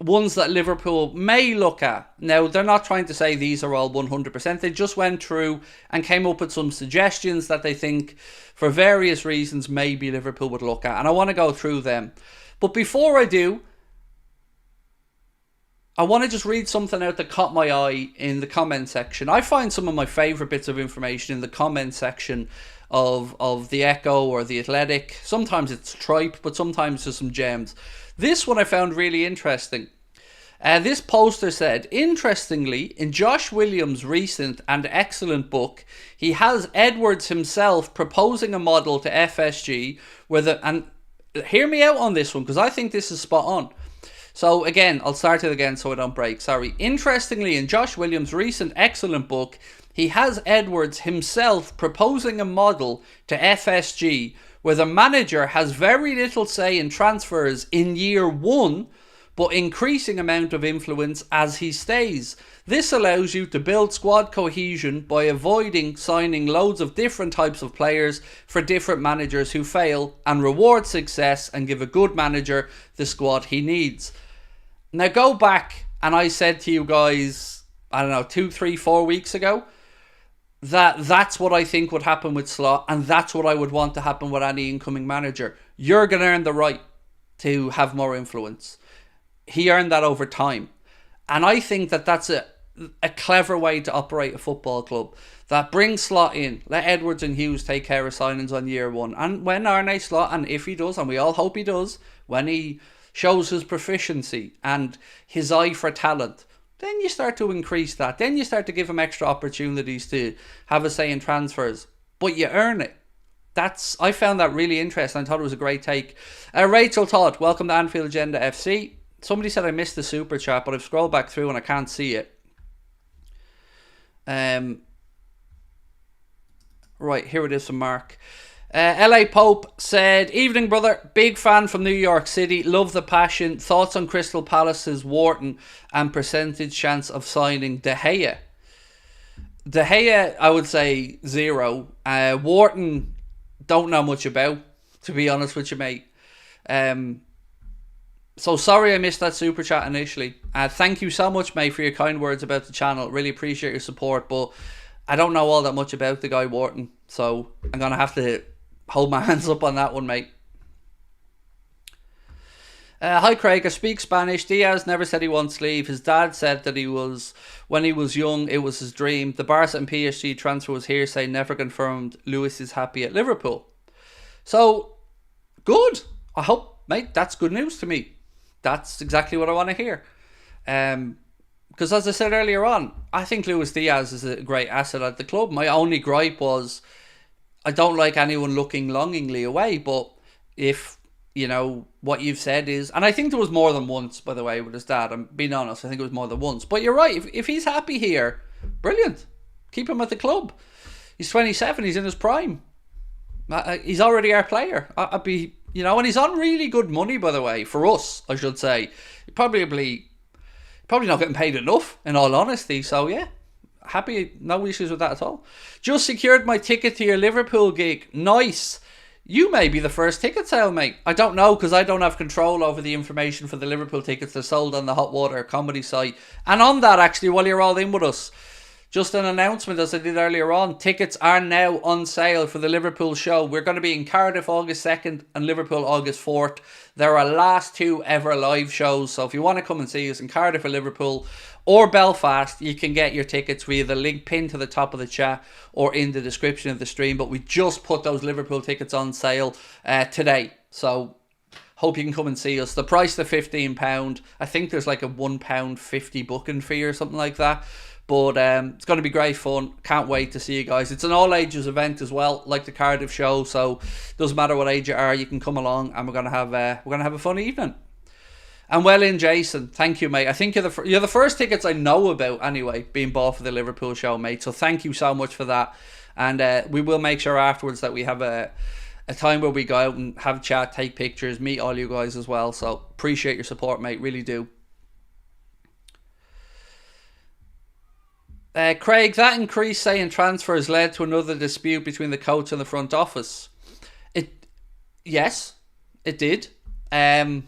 ones that Liverpool may look at. Now, they're not trying to say these are all 100%. They just went through and came up with some suggestions that they think, for various reasons, maybe Liverpool would look at. And I want to go through them. But before I do, I want to just read something out that caught my eye in the comment section. I find some of my favourite bits of information in the comment section of the Echo or the Athletic. Sometimes it's tripe, but sometimes there's some gems. This one I found really interesting. This poster said, interestingly, in Josh Williams' recent and excellent book, he has Edwards himself proposing a model to FSG where and hear me out on this one because I think this is spot on. So again, I'll start it again so I don't break. Sorry. Interestingly, in Josh Williams' recent excellent book, he has Edwards himself proposing a model to FSG where the manager has very little say in transfers in year one, but increasing amount of influence as he stays. This allows you to build squad cohesion by avoiding signing loads of different types of players for different managers who fail, and reward success and give a good manager the squad he needs. Now go back, and I said to you guys, I don't know, 2, 3, 4 weeks ago, that's what I think would happen with Slot, and that's what I would want to happen with any incoming manager. You're going to earn the right to have more influence. He earned that over time. And I think that that's a clever way to operate a football club. That brings Slot in. Let Edwards and Hughes take care of signings on year one. And when Arne Slot, and if he does, and we all hope he does, when he shows his proficiency and his eye for talent, then you start to increase that. Then you start to give him extra opportunities to have a say in transfers. But you earn it. I found that really interesting. I thought it was a great take. Rachel Todd, welcome to Anfield Agenda FC. Somebody said I missed the super chat, but I've scrolled back through and I can't see it. Right, here it is from Mark. LA Pope said, evening brother, big fan from New York City, love the passion, thoughts on Crystal Palace's Wharton and percentage chance of signing De Gea. De Gea, I would say 0. Wharton, don't know much about, to be honest with you, mate. So sorry I missed that super chat initially. Thank you so much, mate, for your kind words about the channel. Really appreciate your support, but I don't know all that much about the guy Wharton, so I'm going to have to hold my hands up on that one, mate. Hi Craig, I speak Spanish. Diaz never said he wants to leave. His dad said that when he was young, it was his dream. The Barca and PSG transfer was hearsay, never confirmed. Lewis is happy at Liverpool. So, good. I hope, mate, that's good news to me. That's exactly what I want to hear. Because as I said earlier on, I think Luis Diaz is a great asset at the club. My only gripe was I don't like anyone looking longingly away, but if, you know, what you've said is, and I think there was more than once, by the way, with his dad, I'm being honest, I think it was more than once, but you're right, if he's happy here, brilliant, keep him at the club. He's 27, he's in his prime, he's already our player. I'd be, you know, and he's on really good money, by the way, for us, I should say. Probably not getting paid enough, in all honesty, so yeah, happy, no issues with that at all. Just secured my ticket to your Liverpool gig. Nice. You may be the first ticket sale, mate. I don't know, because I don't have control over the information for the Liverpool tickets. They're sold on the Hot Water comedy site. And on that, actually, while you're all in with us, just an announcement, as I did earlier on, tickets are now on sale for the Liverpool show. We're going to be in Cardiff August 2nd and Liverpool August 4th. They're our last 2 ever live shows, so if you want to come and see us in Cardiff or Liverpool or Belfast, you can get your tickets via the link pinned to the top of the chat or in the description of the stream. But we just put those Liverpool tickets on sale today, so hope you can come and see us. The price of £15. I think there's like a £1.50 booking fee or something like that. But it's going to be great fun. Can't wait to see you guys. It's an all ages event as well, like the Cardiff show. So doesn't matter what age you are, you can come along, and we're gonna have a fun evening. And well in, Jason. Thank you, mate. I think you're the first tickets I know about anyway being bought for the Liverpool show, mate. So thank you so much for that. And we will make sure afterwards that we have a time where we go out and have a chat, take pictures, meet all you guys as well. So appreciate your support, mate. Really do. Craig, that increased say in transfers led to another dispute between the coach and the front office. Yes, it did. Jurgen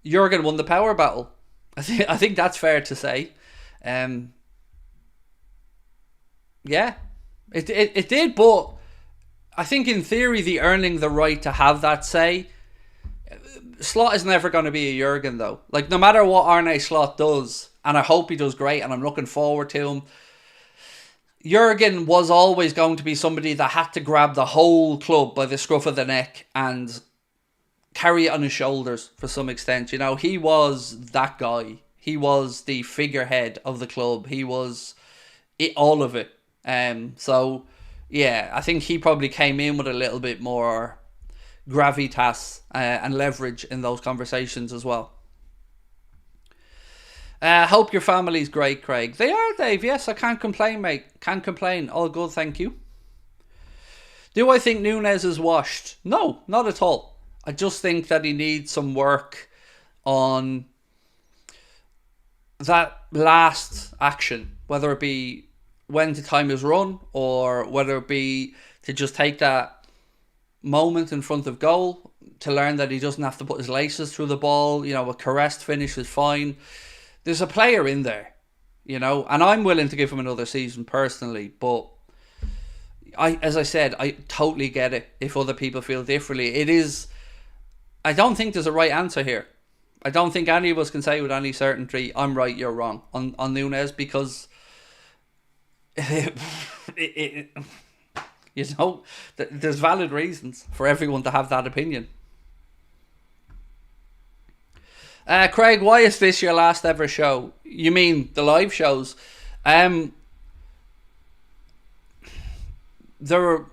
won the power battle. I think that's fair to say. Yeah, it did, but I think in theory the earning the right to have that say. Slot is never going to be a Jurgen though. Like, no matter what Arne Slot does, and I hope he does great, and I'm looking forward to him, Jurgen was always going to be somebody that had to grab the whole club by the scruff of the neck and carry it on his shoulders for some extent. You know, he was that guy. He was the figurehead of the club. He was all of it. So, yeah, I think he probably came in with a little bit more gravitas and leverage in those conversations as well. Hope your family's great, Craig. They are, Dave. Yes, I can't complain, mate. Can't complain. All good, thank you. Do I think Núñez is washed? No, not at all. I just think that he needs some work on that last action, whether it be when the time is run or whether it be to just take that moment in front of goal to learn that he doesn't have to put his laces through the ball. You know, a caressed finish is fine. There's a player in there, you know, and I'm willing to give him another season personally, but as I said, I totally get it if other people feel differently. I don't think there's a right answer here. I don't think any of us can say with any certainty, I'm right, you're wrong on Núñez, because you know, there's valid reasons for everyone to have that opinion. Craig, why is this your last ever show? You mean the live shows? There were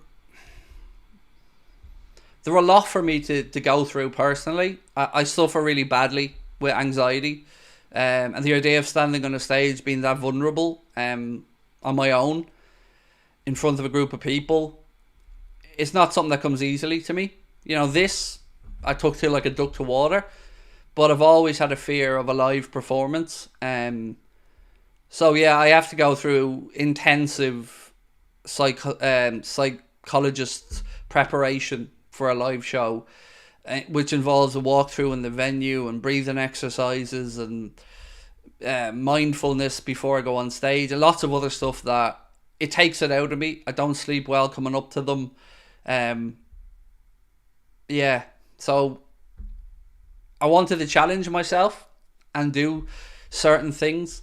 a lot for me to go through personally. I suffer really badly with anxiety. And the idea of standing on a stage, being that vulnerable on my own, in front of a group of people, it's not something that comes easily to me. You know, this I took to like a duck to water, but I've always had a fear of a live performance. So yeah, I have to go through intensive psychologist preparation for a live show, which involves a walkthrough in the venue and breathing exercises and mindfulness before I go on stage, and lots of other stuff that it takes it out of me. I don't sleep well coming up to them. Yeah, so I wanted to challenge myself and do certain things,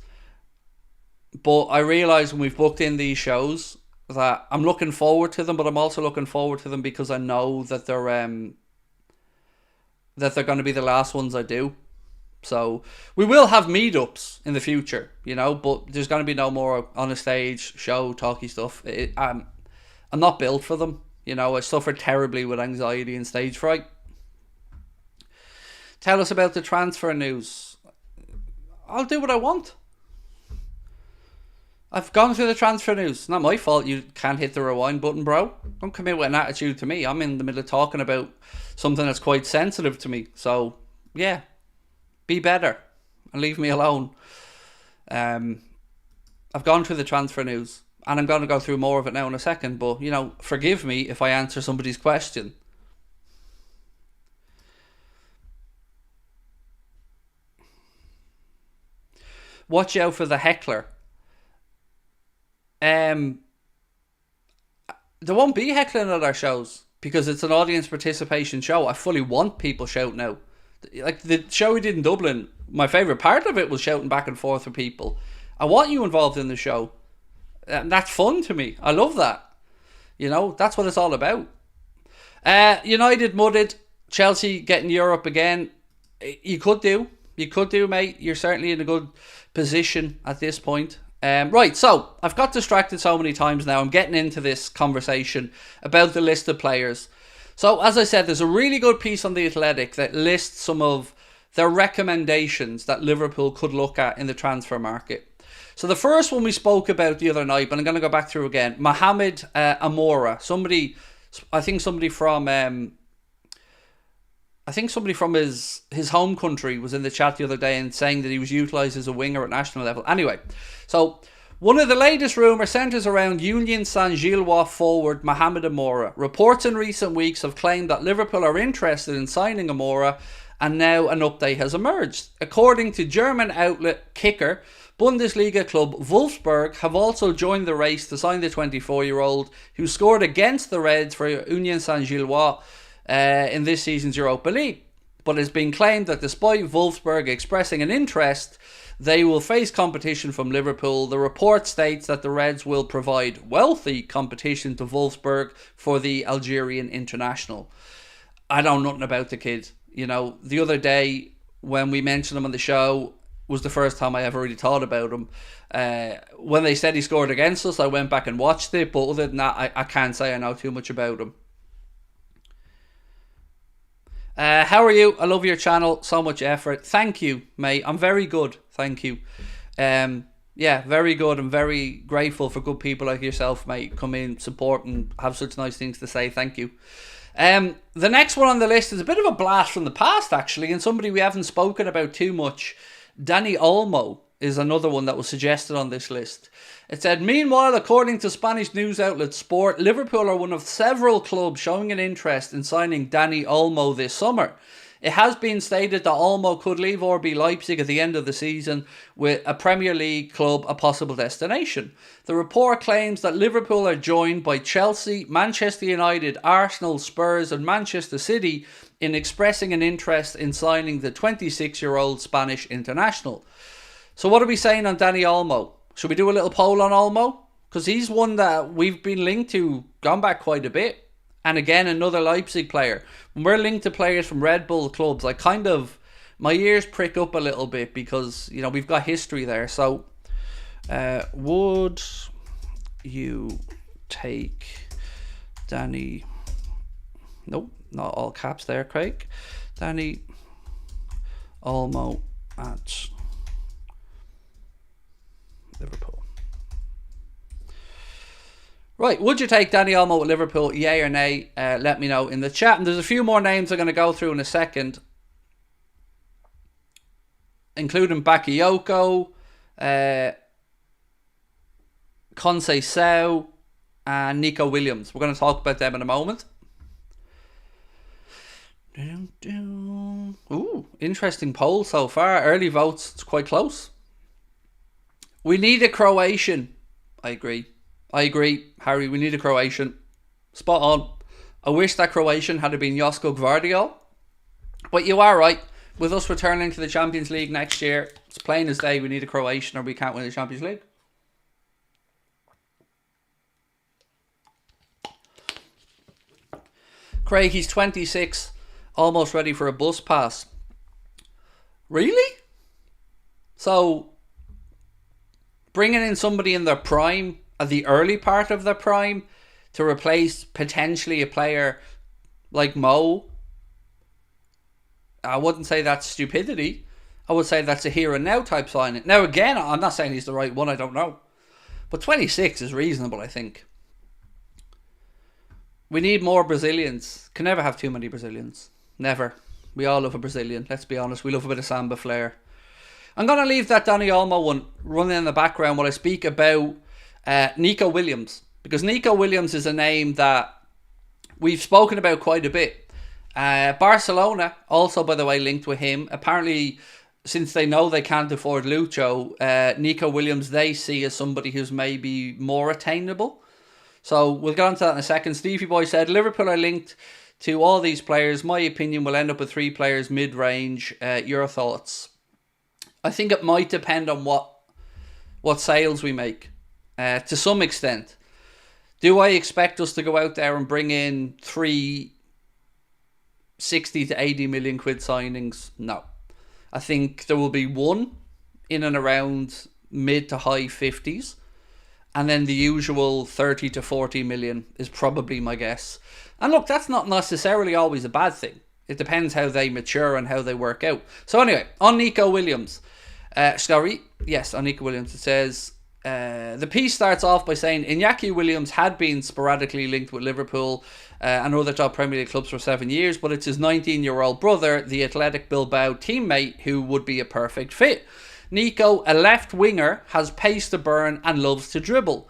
but I realised when we've booked in these shows that I'm looking forward to them, but I'm also looking forward to them because I know that they're going to be the last ones I do. So we will have meetups in the future, you know, but there's going to be no more on a stage show talky stuff. I'm not built for them, you know. I suffer terribly with anxiety and stage fright. Tell us about the transfer news. I'll do what I want. I've gone through the transfer news. Not my fault you can't hit the rewind button, bro. Don't come in with an attitude to me. I'm in the middle of talking about something that's quite sensitive to me. So, yeah. Be better and leave me alone. I've gone through the transfer news and I'm going to go through more of it now in a second, but, you know, forgive me if I answer somebody's question. Watch out for the heckler. There won't be heckling at our shows because it's an audience participation show. I fully want people shouting out. Like the show we did in Dublin, my favourite part of it was shouting back and forth with people. I want you involved in the show. And that's fun to me. I love that. You know, that's what it's all about. United mudded. Chelsea getting Europe again. You could do, mate. You're certainly in a good position at this point. Right, so I've got distracted so many times now. I'm getting into this conversation about the list of players. So, as I said, there's a really good piece on The Athletic that lists some of their recommendations that Liverpool could look at in the transfer market. So the first one we spoke about the other night, but I'm going to go back through again. Mohamed Amora. Somebody from his home country was in the chat the other day and saying that he was utilised as a winger at national level. Anyway, so one of the latest rumours centres around Union Saint-Gillois forward Mohamed Amora. Reports in recent weeks have claimed that Liverpool are interested in signing Amora, and now an update has emerged. According to German outlet Kicker, Bundesliga club Wolfsburg have also joined the race to sign the 24-year-old who scored against the Reds for Union Saint-Gillois in this season's Europa League. But it's been claimed that despite Wolfsburg expressing an interest, they will face competition from Liverpool. The report states that the Reds will provide wealthy competition to Wolfsburg for the Algerian international. I know nothing about the kid. You know, the other day when we mentioned him on the show was the first time I ever really thought about him. When they said he scored against us, I went back and watched it. But other than that, I can't say I know too much about him. How are you? I love your channel. So much effort. Thank you, mate. I'm very good. Thank you. Yeah, very good. I'm very grateful for good people like yourself, mate. Come in, support, and have such nice things to say. Thank you. The next one on the list is a bit of a blast from the past, actually, and somebody we haven't spoken about too much. Dani Olmo is another one that was suggested on this list. It said, meanwhile, according to Spanish news outlet Sport, Liverpool are one of several clubs showing an interest in signing Dani Olmo this summer. It has been stated that Olmo could leave RB Leipzig at the end of the season, with a Premier League club a possible destination. The report claims that Liverpool are joined by Chelsea, Manchester United, Arsenal, Spurs and Manchester City in expressing an interest in signing the 26-year-old Spanish international. So what are we saying on Dani Olmo? Should we do a little poll on Olmo? Because he's one that we've been linked to, gone back quite a bit. And again, another Leipzig player. When we're linked to players from Red Bull clubs, my ears prick up a little bit because, you know, we've got history there. So, would you take Dani... Nope, not all caps there, Craig. Dani Olmo at Liverpool. Right, would you take Dani Olmo at Liverpool, yay or nay? Let me know in the chat. And there's a few more names I'm going to go through in a second, including Bakayoko, Conceição, and Nico Williams. We're going to talk about them in a moment. Ooh, interesting poll so far. Early votes, it's quite close. We need a Croatian. I agree, Harry. We need a Croatian. Spot on. I wish that Croatian had been Josko Gvardiol. But you are right. With us returning to the Champions League next year, it's plain as day we need a Croatian or we can't win the Champions League. Craig, he's 26, almost ready for a bus pass. Really? So, bringing in somebody in their prime, at the early part of their prime, to replace potentially a player like Mo, I wouldn't say that's stupidity. I would say that's a here and now type signing. Now again, I'm not saying he's the right one, I don't know. But 26 is reasonable, I think. We need more Brazilians. Can never have too many Brazilians. Never. We all love a Brazilian, let's be honest. We love a bit of samba flair. I'm going to leave that Dani Olmo one running in the background while I speak about Nico Williams. Because Nico Williams is a name that we've spoken about quite a bit. Barcelona, also by the way, linked with him. Apparently, since they know they can't afford Lucho, Nico Williams they see as somebody who's maybe more attainable. So we'll get on to that in a second. Stevie Boy said, Liverpool are linked to all these players. My opinion will end up with 3 players mid-range. Your thoughts? I think it might depend on what sales we make, to some extent. Do I expect us to go out there and bring in 3 60 to 80 million quid signings? No. I think there will be one in and around mid to high 50s. And then the usual 30 to 40 million is probably my guess. And look, that's not necessarily always a bad thing. It depends how they mature and how they work out. So anyway, on Nico Williams. Sorry, yes, on Nico Williams it says, the piece starts off by saying Iñaki Williams had been sporadically linked with Liverpool and other top Premier League clubs for 7 years, but it's his 19-year-old brother, the Athletic Bilbao teammate, who would be a perfect fit. Nico, a left winger, has pace to burn and loves to dribble.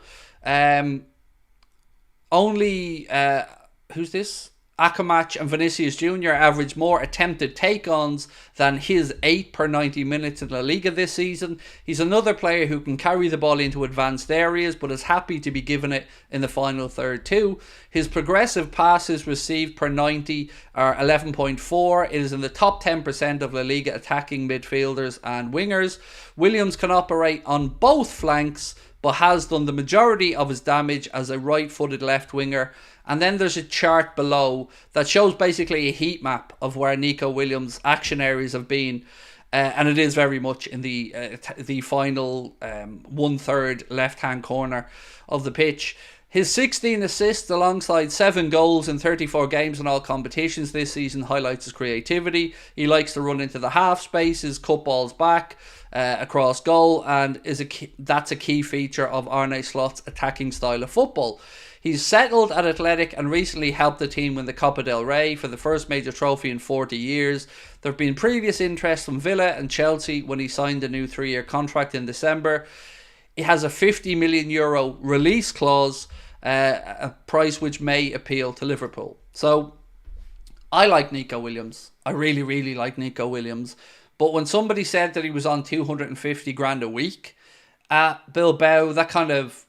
Who's this? Akamach and Vinicius Jr. average more attempted take-ons than his 8 per 90 minutes in La Liga this season. He's another player who can carry the ball into advanced areas, but is happy to be given it in the final third too. His progressive passes received per 90 are 11.4. It is in the top 10% of La Liga attacking midfielders and wingers. Williams can operate on both flanks, but has done the majority of his damage as a right-footed left winger. And then there's a chart below that shows basically a heat map of where Nico Williams' action areas have been. And it is very much in the final one-third left-hand corner of the pitch. His 16 assists alongside 7 goals in 34 games in all competitions this season highlights his creativity. He likes to run into the half spaces, cut balls back across goal, and that's a key feature of Arne Slot's attacking style of football. He's settled at Athletic and recently helped the team win the Copa del Rey for the first major trophy in 40 years. There have been previous interest from Villa and Chelsea when he signed a new 3-year contract in December. He has a €50 million release clause, a price which may appeal to Liverpool. So, I like Nico Williams. I really, really like Nico Williams. But when somebody said that he was on 250 grand a week at Bilbao, that kind of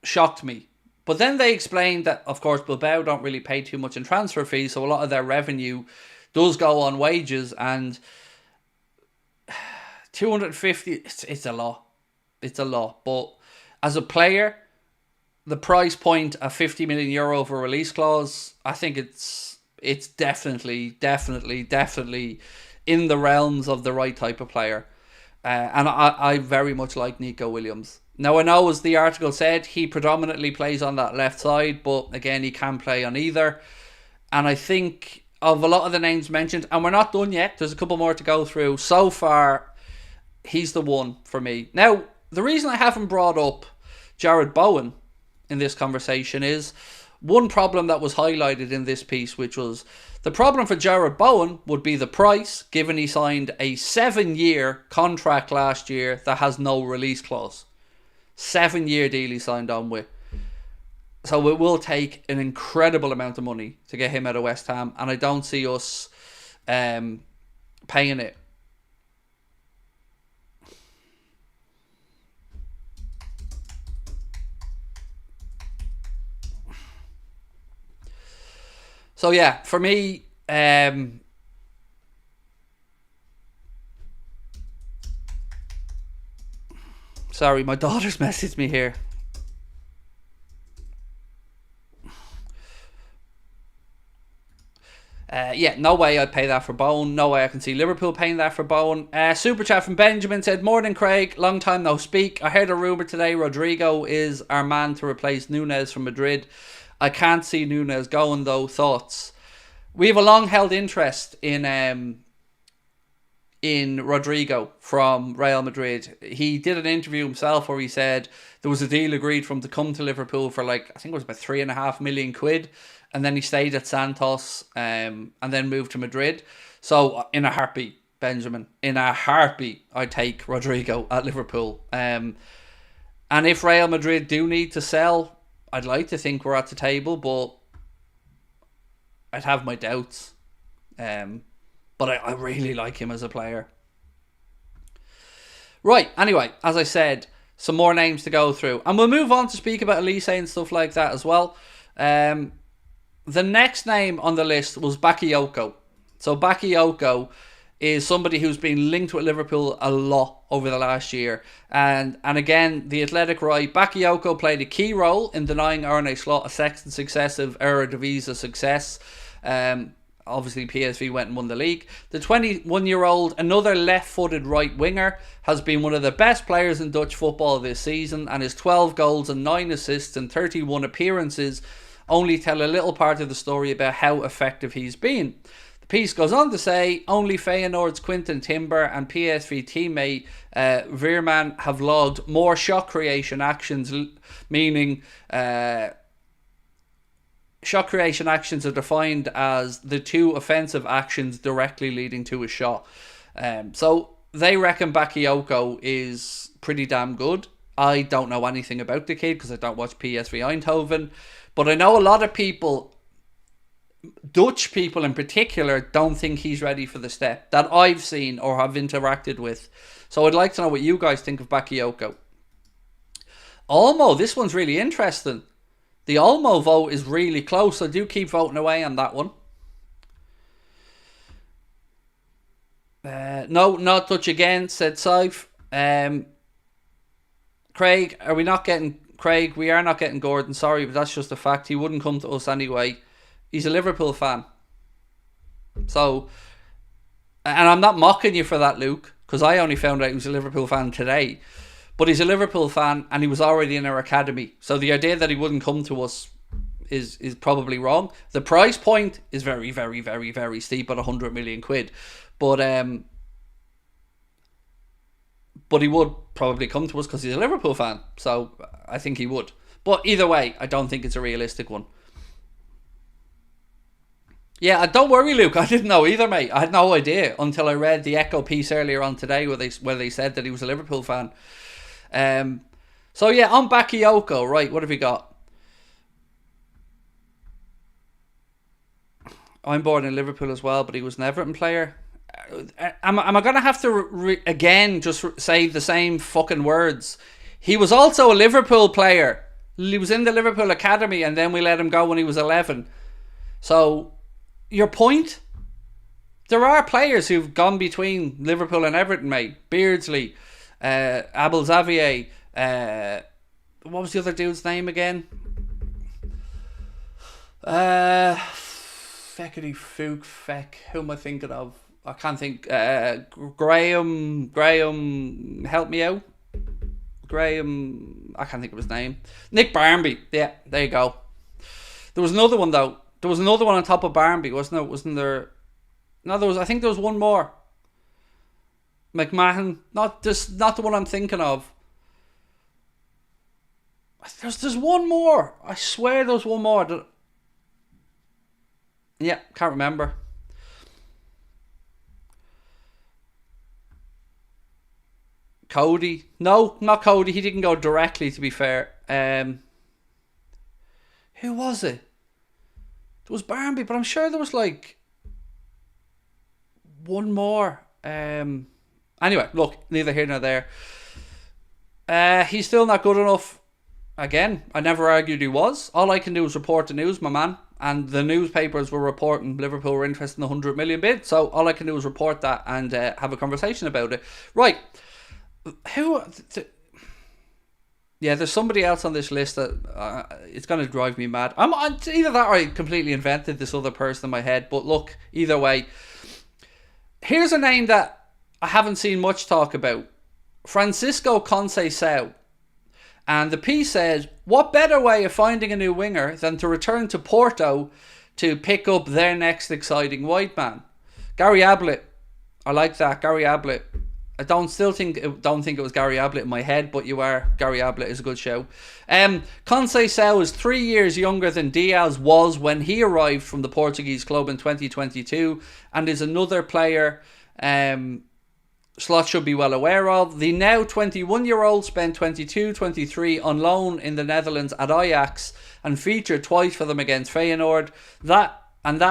shocked me. But then they explained that, of course, Bilbao don't really pay too much in transfer fees, so a lot of their revenue does go on wages, and 250, it's a lot. It's a lot. But as a player, the price point of €50 million for release clause, I think it's definitely in the realms of the right type of player. And I very much like Nico Williams. Now, I know, as the article said, he predominantly plays on that left side, but again, he can play on either. And I think of a lot of the names mentioned, and we're not done yet, there's a couple more to go through. So far, he's the one for me. Now, the reason I haven't brought up Jared Bowen in this conversation is one problem that was highlighted in this piece, which was the problem for Jared Bowen would be the price, given he signed a 7-year contract last year that has no release clause. 7-year deal he signed on with. So it will take an incredible amount of money to get him out of West Ham, and I don't see us paying it. So yeah, for me, sorry, my daughter's messaged me here. Yeah, no way I'd pay that for Bowen. No way I can see Liverpool paying that for Bowen. Super chat from Benjamin said, "Morning, Craig. Long time no speak. I heard a rumour today Rodrigo is our man to replace Núñez from Madrid. I can't see Núñez going though. Thoughts?" We have a long-held interest in Rodrigo from Real Madrid. He did an interview himself where he said there was a deal agreed for him to come to Liverpool for I think it was about £3.5 million, and then he stayed at Santos and then moved to Madrid. So in a heartbeat, Benjamin, in a heartbeat, I'd take Rodrigo at Liverpool. And if Real Madrid do need to sell, I'd like to think we're at the table, but I'd have my doubts. But I really like him as a player. Right, anyway, as I said, some more names to go through. And we'll move on to speak about Elise and stuff like that as well. The next name on the list was Bakayoko. So Bakayoko is somebody who's been linked with Liverpool a lot over the last year. And again, the Athletic write, Bakayoko played a key role in denying Arne Slot a second successive Eredivisie success. Obviously, PSV went and won the league. The 21-year-old, another left-footed right winger, has been one of the best players in Dutch football this season, and his 12 goals and 9 assists and 31 appearances only tell a little part of the story about how effective he's been. The Piece goes on to say, only Feyenoord's Quinten Timber and PSV teammate Veerman have logged more shot creation actions, meaning shot creation actions are defined as the two offensive actions directly leading to a shot. So they reckon Bakayoko is pretty damn good. I don't know anything about the kid because I don't watch PSV Eindhoven, but I know a lot of people, Dutch people in particular, don't think he's ready for the step that I've seen or have interacted with. So I'd like to know what you guys think of Bakayoko. Olmo, this one's really interesting. The Olmo vote is really close, so do keep voting away on that one. No, not Dutch again, said Saif. Craig, we are not getting Gordon, sorry, but that's just a fact. He wouldn't come to us anyway. He's a Liverpool fan. So, and I'm not mocking you for that, Luke, because I only found out he was a Liverpool fan today. But he's a Liverpool fan and he was already in our academy. So the idea that he wouldn't come to us is probably wrong. The price point is very, very, very, very steep at 100 million quid. But he would probably come to us because he's a Liverpool fan. So I think he would. But either way, I don't think it's a realistic one. Yeah, don't worry, Luke. I didn't know either, mate. I had no idea until I read the Echo piece earlier on today where they said that he was a Liverpool fan. So yeah, on Bakayoko, right, what have we got? I'm born in Liverpool as well, but he was an Everton player. Am I going to have to again just say the same fucking words? He was also a Liverpool player. He was in the Liverpool academy and then we let him go when he was 11. So, your point? There are players who've gone between Liverpool and Everton, mate. Beardsley, Abel Xavier, what was the other dude's name again? Feckety Fook Feck. Who am I thinking of? I can't think. Graham, help me out. Graham, I can't think of his name. Nick Barmby. Yeah, there you go. There was another one though. There was another one on top of Barmby, wasn't there? Wasn't there? No, I think there was one more. McMahon, not the one I'm thinking of. There's one more. I swear there's one more. Yeah, can't remember. Cody. No, not Cody. He didn't go directly, to be fair. Who was it? There was Barmby, but I'm sure there was like one more. Anyway, look, neither here nor there. He's still not good enough. Again, I never argued he was. All I can do is report the news, my man. And the newspapers were reporting Liverpool were interested in the 100 million bid. So all I can do is report that and have a conversation about it. Right. Yeah, there's somebody else on this list that it's going to drive me mad. Either that or I completely invented this other person in my head. But look, either way. Here's a name that I haven't seen much talk about. Francisco Conceição. And the piece says, what better way of finding a new winger than to return to Porto to pick up their next exciting white man? Gary Ablett. I like that, Gary Ablett. I don't think it was Gary Ablett in my head, but you are. Gary Ablett is a good show. Conceição is 3 years younger than Diaz was when he arrived from the Portuguese club in 2022 and is another player Slot should be well aware of. The now 21-year-old spent 22-23 on loan in the Netherlands at Ajax and featured twice for them against Feyenoord. That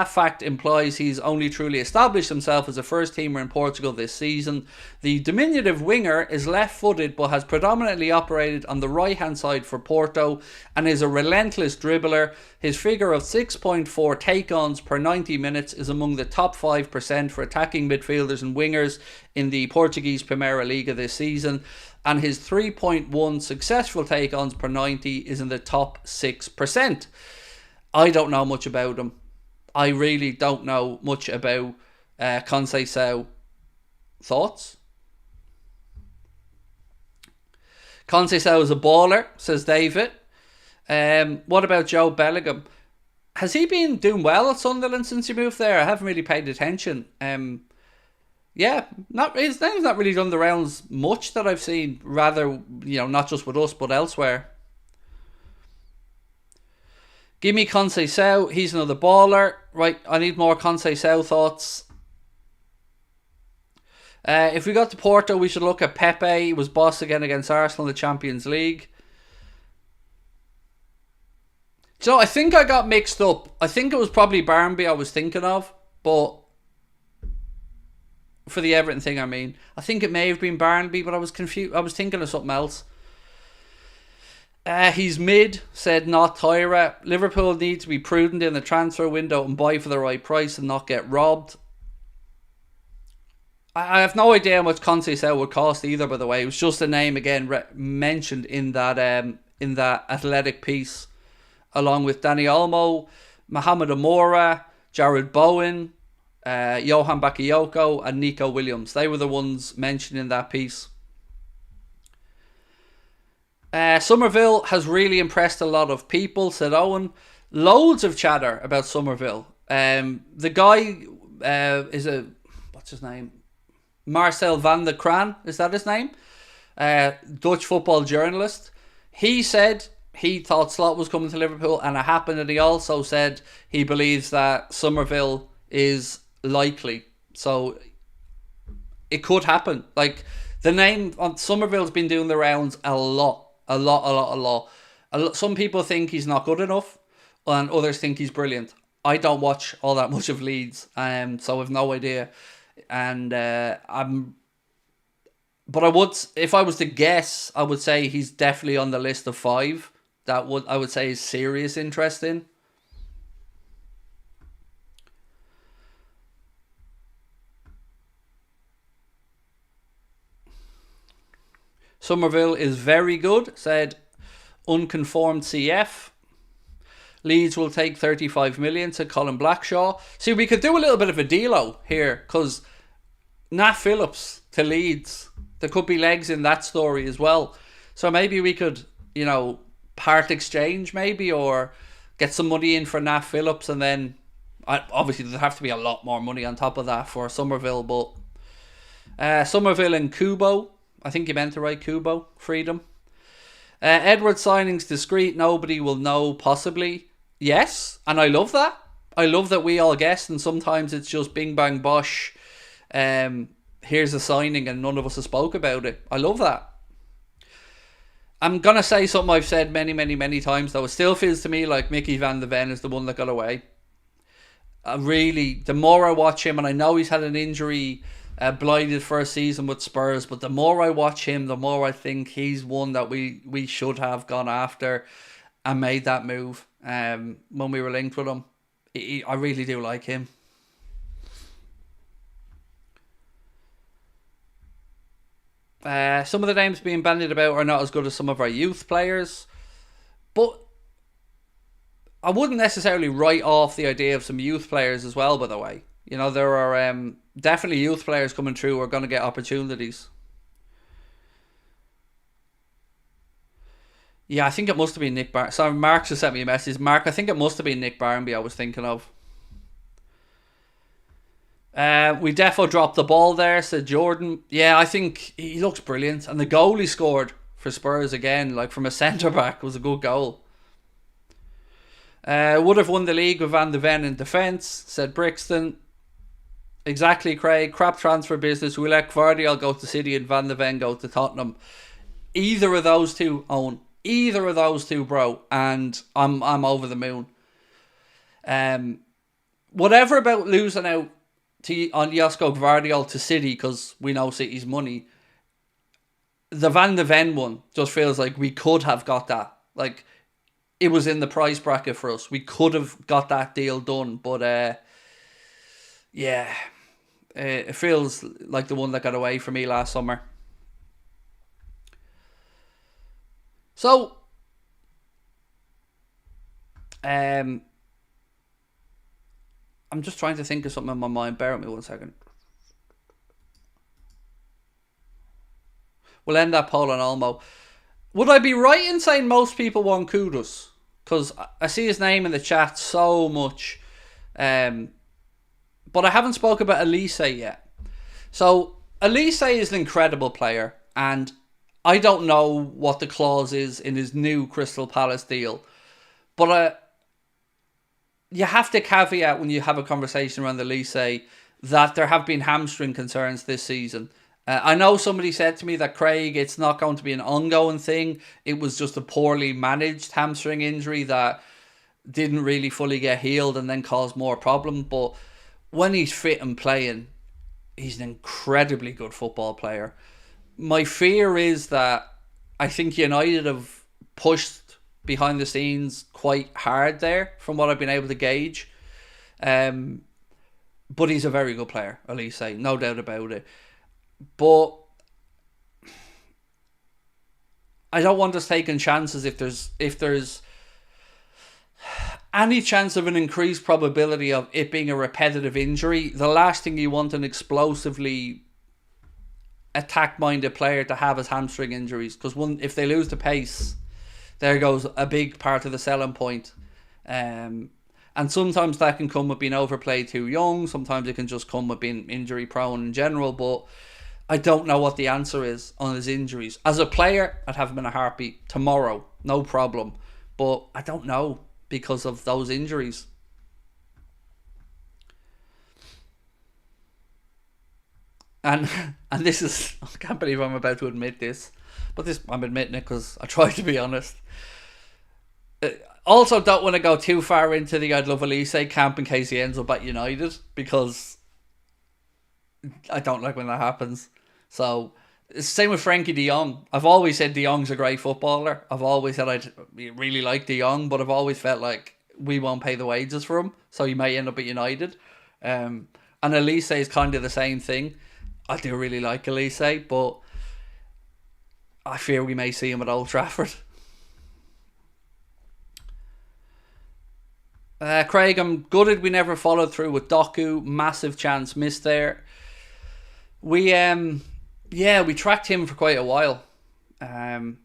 fact implies he's only truly established himself as a first-teamer in Portugal this season. The diminutive winger is left-footed but has predominantly operated on the right-hand side for Porto and is a relentless dribbler. His figure of 6.4 take-ons per 90 minutes is among the top 5% for attacking midfielders and wingers in the Portuguese Primeira Liga this season, and his 3.1 successful take-ons per 90 is in the top 6%. I don't know much about him. I really don't know much about Conceição. Thoughts? Conceição is a baller, says David. What about Joe Bellingham? has he been doing well at Sunderland since he moved there? I haven't really paid attention. Yeah, not his name's not really done the rounds much that I've seen. Rather, not just with us but elsewhere. Give me Conceição. He's another baller. Right, I need more Conceição thoughts. If we got to Porto, we should look at Pepe. He was boss again against Arsenal in the Champions League. So I think I got mixed up. I think it was probably Barnby I was thinking of, but for the Everton thing, I mean, I think it may have been Barnby, but I was confused. I was thinking of something else. He's mid, said not Tyra. Liverpool need to be prudent in the transfer window and buy for the right price and not get robbed. I have no idea how much Conceição would cost either, by the way. It was just a name again mentioned in that Athletic piece, along with Dani Olmo, Mohamed Amora, Jared Bowen, Johan Bakayoko and Nico Williams. They were the ones mentioned in that piece. Somerville has really impressed a lot of people, said Owen. Loads of chatter about Somerville. The guy what's his name? Marcel van der Kraan, is that his name? Dutch football journalist. He said he thought Slot was coming to Liverpool and it happened, and he also said he believes that Somerville is likely. So it could happen. Like, the name on Somerville's been doing the rounds a lot. Some people think he's not good enough and others think he's brilliant. I don't watch all that much of Leeds, so I've no idea. And but I would, if I was to guess, I would say he's definitely on the list of 5 that I would say is serious interest in. Somerville is very good, said unconformed CF. Leeds will take 35 million to Colin Blackshaw. See, we could do a little bit of a dealo here, because Nat Phillips to Leeds, there could be legs in that story as well. So maybe we could, part exchange maybe, or get some money in for Nat Phillips, and then obviously there'd have to be a lot more money on top of that for Somerville. But Somerville and Kubo, I think you meant to write Kubo, Freedom. Edward signings discreet, nobody will know, possibly. Yes, and I love that. I love that we all guessed, and sometimes it's just bing bang bosh. Here's a signing and none of us have spoke about it. I love that. I'm going to say something I've said many, many, many times, though. It still feels to me like Mickey van de Ven is the one that got away. The more I watch him, and I know he's had an injury blighted first season with Spurs, but the more I watch him, the more I think he's one that we should have gone after and made that move when we were linked with him. I really do like him. Some of the names being bandied about are not as good as some of our youth players, but I wouldn't necessarily write off the idea of some youth players as well, by the way. There are definitely youth players coming through who are going to get opportunities. Yeah, I think it must have been Nick Barnby. Sorry, Mark just sent me a message. Mark, I think it must have been Nick Barnby I was thinking of. We defo dropped the ball there, said Jordan. Yeah, I think he looks brilliant. And the goal he scored for Spurs again, like from a centre-back, was a good goal. Would have won the league with Van de Ven in defence, said Brixton. Exactly, Craig. Crap transfer business. We let Gvardiol go to City and Van de Ven go to Tottenham. Either of those two, Owen. Either of those two, bro. And I'm over the moon. Whatever about losing out on Josko Gvardiol to City, because we know City's money. The Van de Ven one just feels like we could have got that. Like, it was in the price bracket for us. We could have got that deal done, but yeah, it feels like the one that got away from me last summer. So, I'm just trying to think of something in my mind. Bear with me 1 second. We'll end that poll on Olmo. Would I be right in saying most people want Kudus? because I see his name in the chat so much. But I haven't spoken about Elise yet. So Elise is an incredible player, and I don't know what the clause is in his new Crystal Palace deal, but you have to caveat when you have a conversation around Elise that there have been hamstring concerns this season. I know somebody said to me that, Craig, it's not going to be an ongoing thing. It was just a poorly managed hamstring injury that didn't really fully get healed and then caused more problem. But when he's fit and playing, he's an incredibly good football player. My fear is that I think United have pushed behind the scenes quite hard there from what I've been able to gauge. But he's a very good player, Elise, no doubt about it. But I don't want us taking chances if there's any chance of an increased probability of it being a repetitive injury. The last thing you want an explosively attack-minded player to have is hamstring injuries, because if they lose the pace, there goes a big part of the selling point. And sometimes that can come with being overplayed too young. Sometimes it can just come with being injury prone in general. But I don't know what the answer is on his injuries. As a player, I'd have him in a heartbeat tomorrow, no problem. But I don't know because of those injuries. And this is, I can't believe I'm about to admit this, but I'm admitting it because I try to be honest. Also, don't want to go too far into the I'd love Elise camp in case he ends up at United, because I don't like when that happens. So, it's the same with Frankie de Jong. I've always said de Jong's a great footballer. I've always said I really like de Jong, but I've always felt like we won't pay the wages for him, so he may end up at United. And Elise is kind of the same thing. I do really like Elise, but I fear we may see him at Old Trafford. Craig, I'm gutted we never followed through with Doku. Massive chance missed there. We tracked him for quite a while. And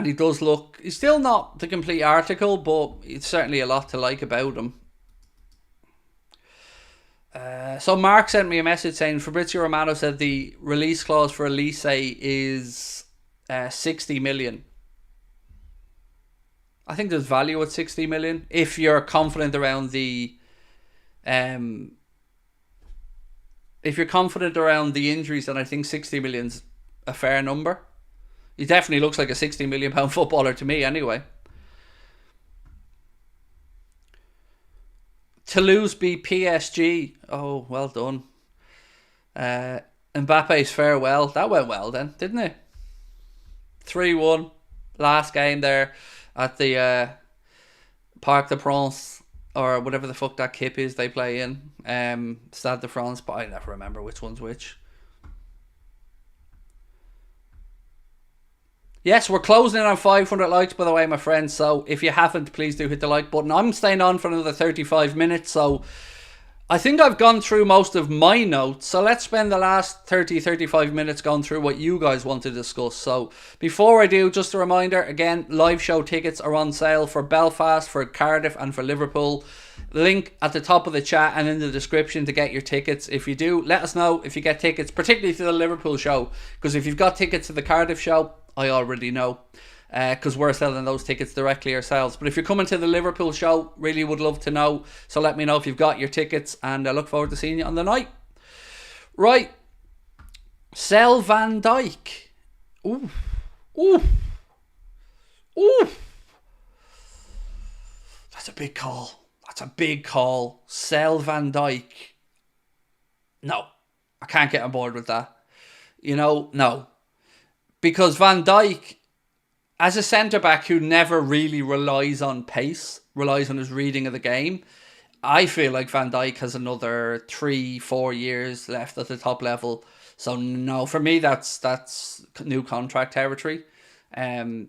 he does look... He's still not the complete article, but it's certainly a lot to like about him. So Mark sent me a message saying Fabrizio Romano said the release clause for Elise is 60 million. I think there's value at 60 million if you're confident around the injuries. Then I think 60 million's a fair number. He definitely looks like a 60 million pound footballer to me anyway. Toulouse beat PSG. Oh, well done. Mbappe's farewell. That went well then, didn't it? 3-1. Last game there at the Parc de France, or whatever the fuck that kip is they play in. Stade de France, but I never remember which one's which. Yes, we're closing in on 500 likes, by the way, my friends. So if you haven't, please do hit the like button. I'm staying on for another 35 minutes. So I think I've gone through most of my notes. So let's spend the last 35 minutes going through what you guys want to discuss. So before I do, just a reminder, again, live show tickets are on sale for Belfast, for Cardiff and for Liverpool. Link at the top of the chat and in the description to get your tickets. If you do, let us know if you get tickets, particularly to the Liverpool show. Because if you've got tickets to the Cardiff show, I already know, because we're selling those tickets directly ourselves. But if you're coming to the Liverpool show, really would love to know. So let me know if you've got your tickets, and I look forward to seeing you on the night. Right. Sell Van Dijk. Ooh. That's a big call. Sell Van Dijk. No. I can't get on board with that. No. Because Van Dijk, as a centre-back who never really relies on pace, relies on his reading of the game, I feel like Van Dijk has another 3-4 years left at the top level. So no, for me, that's new contract territory. I'd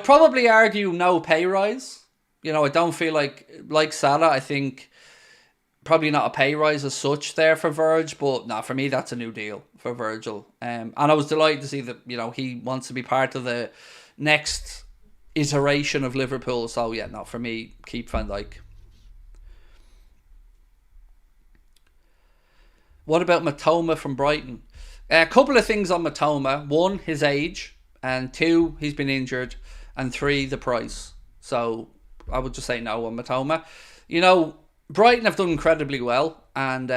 probably argue no pay rise. I don't feel like Salah, I think probably not a pay rise as such there for Virg, but no, for me that's a new deal for Virgil. And I was delighted to see that he wants to be part of the next iteration of Liverpool. So yeah, no, for me, keep Van Dijk. What about Matoma from Brighton? A couple of things on Matoma. One, his age. And two, he's been injured. And three, the price. So I would just say no on Matoma. You know, Brighton have done incredibly well. And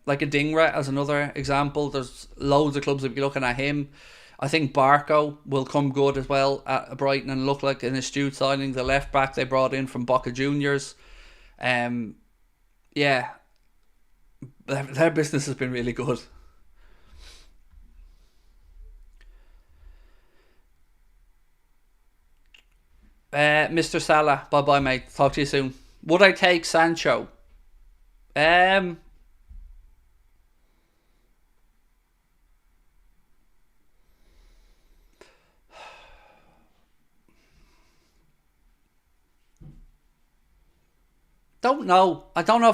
like a Dingra as another example. There's loads of clubs that be looking at him. I think Barco will come good as well at Brighton and look like an astute signing. The left back they brought in from Boca Juniors. Yeah, their business has been really good. Mr. Salah, bye bye mate. Talk to you soon. Would I take Sancho? Um, don't know. I don't know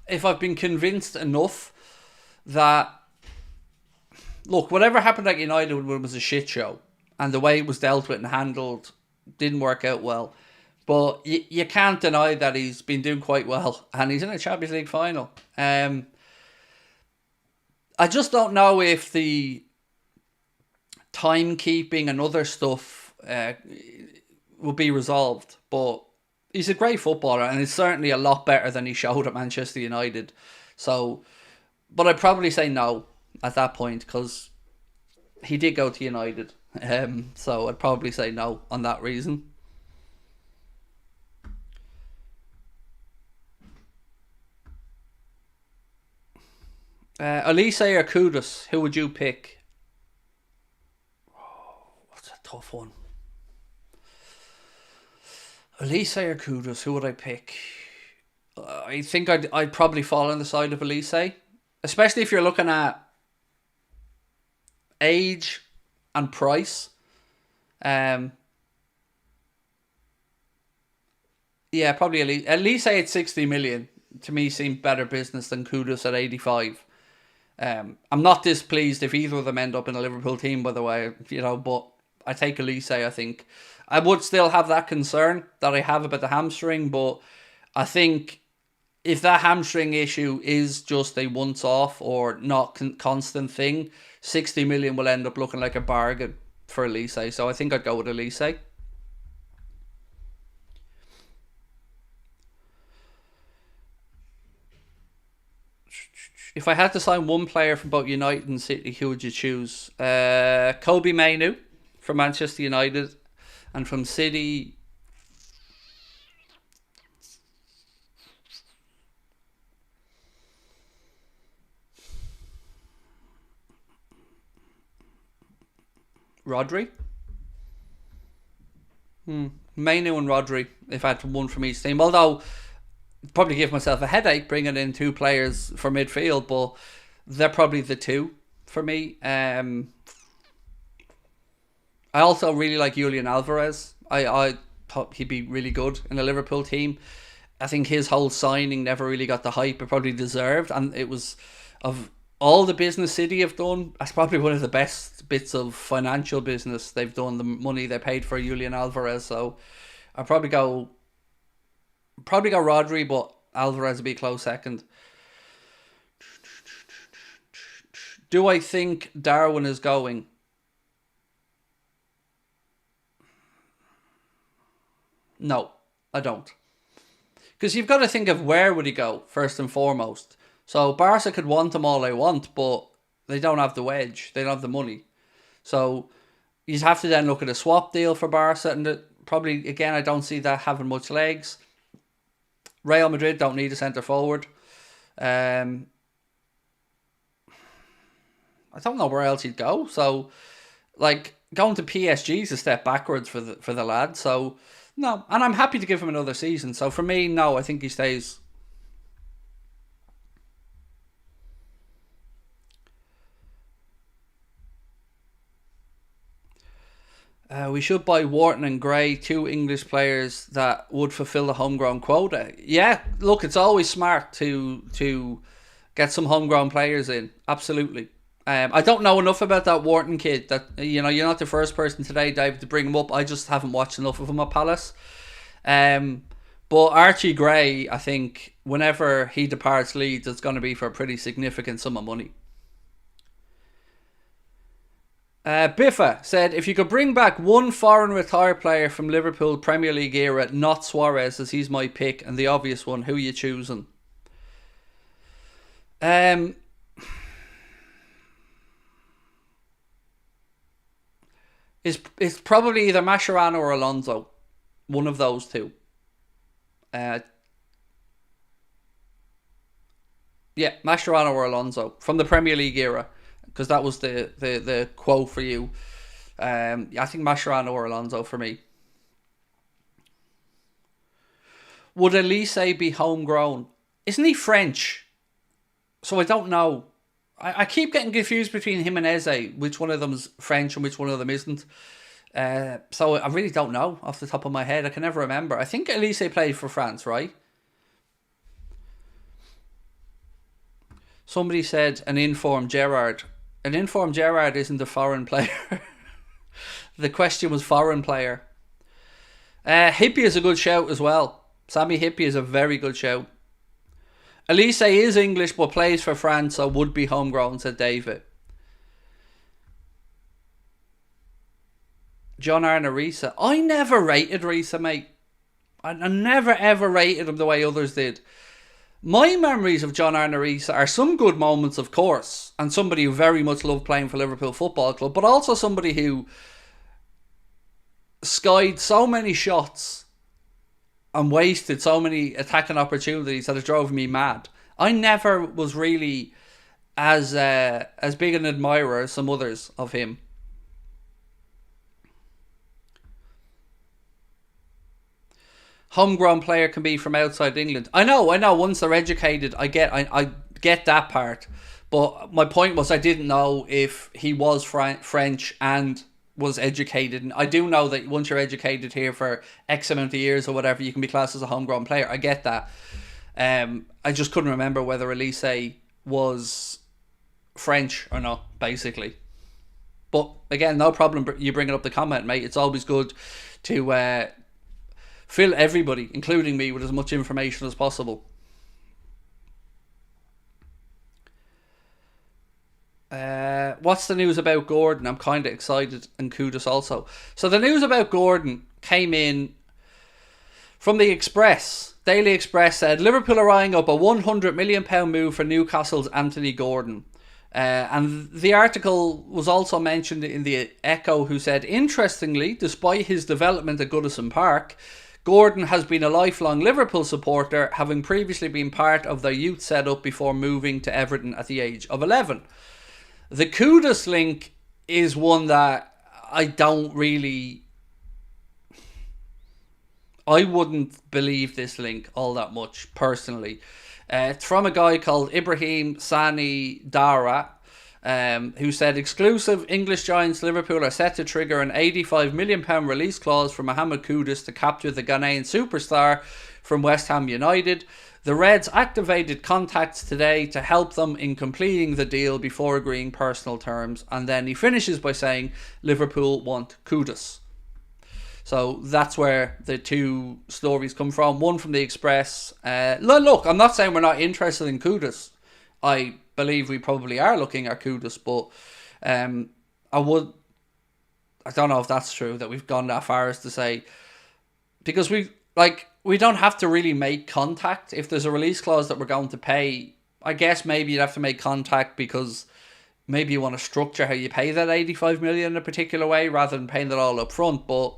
if I've been convinced enough that, look, whatever happened at United was a shit show, and the way it was dealt with and handled didn't work out well. But you can't deny that he's been doing quite well, and he's in a Champions League final. I just don't know if the timekeeping and other stuff will be resolved. But he's a great footballer, and he's certainly a lot better than he showed at Manchester United. So, but I'd probably say no at that point, because he did go to United. So I'd probably say no on that reason. Elise or Kudus, who would you pick? What's a tough one. Elise or Kudus, who would I pick? I think I'd probably fall on the side of Elise, especially if you're looking at age and price. Yeah, probably Elise at 60 million to me seemed better business than Kudus at 85. I'm not displeased if either of them end up in a Liverpool team, by the way, but I take Elise, I think. I would still have that concern that I have about the hamstring, but I think if that hamstring issue is just a once-off or not constant thing, 60 million will end up looking like a bargain for Elise. So I think I'd go with Elise. If I had to sign one player from both United and City, who would you choose? Kobe Mainoo from Manchester United, and from City, Rodri. Mainoo and Rodri, if I had one from each team. Although, probably give myself a headache bringing in two players for midfield, but they're probably the two for me. I also really like Julian Alvarez. I thought he'd be really good in a Liverpool team. I think his whole signing never really got the hype it probably deserved, and it was, of all the business City have done, that's probably one of the best bits of financial business they've done, the money they paid for Julian Alvarez. So I'd probably go Rodri, but Alvarez would be a close second. Do I think Darwin is going? No, I don't. Because you've got to think of where would he go, first and foremost. So Barca could want him all they want, but they don't have the wedge. They don't have the money. So you'd have to then look at a swap deal for Barca, and probably, again, I don't see that having much legs. Real Madrid don't need a centre forward. I don't know where else he'd go. So, like, going to PSG is a step backwards for the lad. So, no. And I'm happy to give him another season. So, for me, no, I think he stays. We should buy Wharton and Gray, two English players that would fulfill the homegrown quota. Yeah, look, it's always smart to get some homegrown players in. Absolutely. I don't know enough about that Wharton kid. That you're not the first person today, Dave, to bring him up. I just haven't watched enough of him at Palace. But Archie Gray, I think, whenever he departs Leeds, it's going to be for a pretty significant sum of money. Biffa said, if you could bring back one foreign retired player from Liverpool Premier League era, not Suarez, as he's my pick, and the obvious one, who are you choosing? It's probably either Mascherano or Alonso. One of those two. Yeah, Mascherano or Alonso from the Premier League era, because that was the quote for you. I think Mascherano or Alonso for me. Would Elise be homegrown? Isn't he French? So I don't know. I keep getting confused between him and Eze, which one of them's French and which one of them isn't. So I really don't know off the top of my head. I can never remember. I think Elise played for France, right? Somebody said an informed Gerrard. An informed Gerrard isn't a foreign player. The question was foreign player. Hippie is a good shout as well. Sammy Hippie is a very good shout. Elise is English but plays for France, so would be homegrown, said David. John Arne Risa. I never rated Risa, mate. I never ever rated him the way others did. My memories of John Arne Risa are some good moments, of course, and somebody who very much loved playing for Liverpool Football Club, but also somebody who skied so many shots and wasted so many attacking opportunities that it drove me mad. I never was really as big an admirer as some others of him. Homegrown player can be from outside England. I know. Once they're educated, I get that part. But my point was, I didn't know if he was French and was educated. And I do know that once you're educated here for X amount of years or whatever, you can be classed as a homegrown player. I get that. I just couldn't remember whether Elise was French or not, basically. But again, no problem you bringing up the comment, mate. It's always good to fill everybody, including me, with as much information as possible. What's the news about Gordon? I'm kind of excited, and Kudus also. So the news about Gordon came in from the Express. Daily Express said Liverpool are eyeing up a £100 million move for Newcastle's Anthony Gordon. And the article was also mentioned in the Echo, who said, interestingly, despite his development at Goodison Park, Gordon has been a lifelong Liverpool supporter, having previously been part of their youth setup before moving to Everton at the age of 11. The Kudus link is one that I wouldn't believe this link all that much, personally. It's from a guy called Ibrahim Sani Dara, who said exclusive English giants Liverpool are set to trigger an £85 million release clause for Mohamed Kudus to capture the Ghanaian superstar from West Ham United. The Reds activated contacts today to help them in completing the deal before agreeing personal terms. And then he finishes by saying Liverpool want Kudus. So that's where the two stories come from. One from the Express. Look, I'm not saying we're not interested in Kudus. I believe we probably are looking at Kudus, but I don't know if that's true, that we've gone that far as to say, because we don't have to really make contact. If there's a release clause that we're going to pay, I guess maybe you'd have to make contact because maybe you want to structure how you pay that 85 million in a particular way rather than paying it all up front. But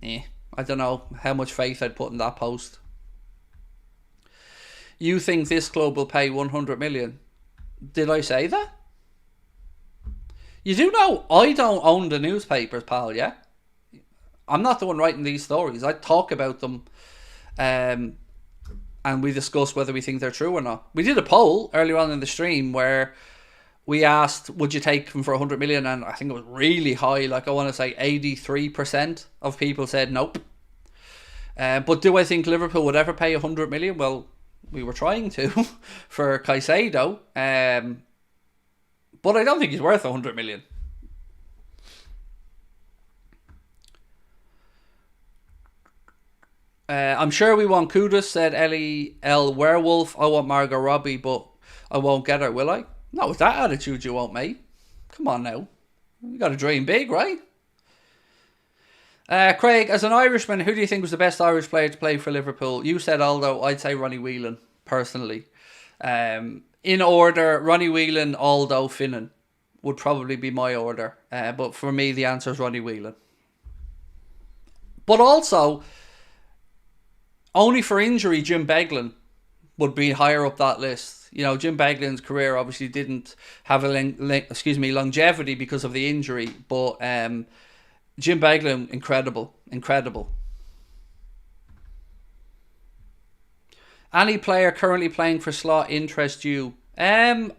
I don't know how much faith I'd put in that post. You think this club will pay 100 million? Did I say that? You do know I don't own the newspapers, pal, yeah? I'm not the one writing these stories. I talk about them and we discuss whether we think they're true or not. We did a poll earlier on in the stream where we asked, would you take them for 100 million? And I think it was really high. Like, I want to say 83% of people said nope. But do I think Liverpool would ever pay 100 million? Well, we were trying to for Caicedo. But I don't think he's worth 100 million. I'm sure we want Kudus, said Ellie L. Werewolf. I want Margot Robbie, but I won't get her, will I? Not with that attitude you won't, mate. Come on now. You got to dream big, right? Craig, as an Irishman, who do you think was the best Irish player to play for Liverpool? You said Aldo. I'd say Ronnie Whelan, personally. In order, Ronnie Whelan, Aldo, Finnan would probably be my order. But for me, the answer is Ronnie Whelan. But also, only for injury, Jim Beglin would be higher up that list. You know, Jim Beglin's career obviously didn't have longevity because of the injury, but Jim Beglin, incredible. Any player currently playing for Slot interest you? I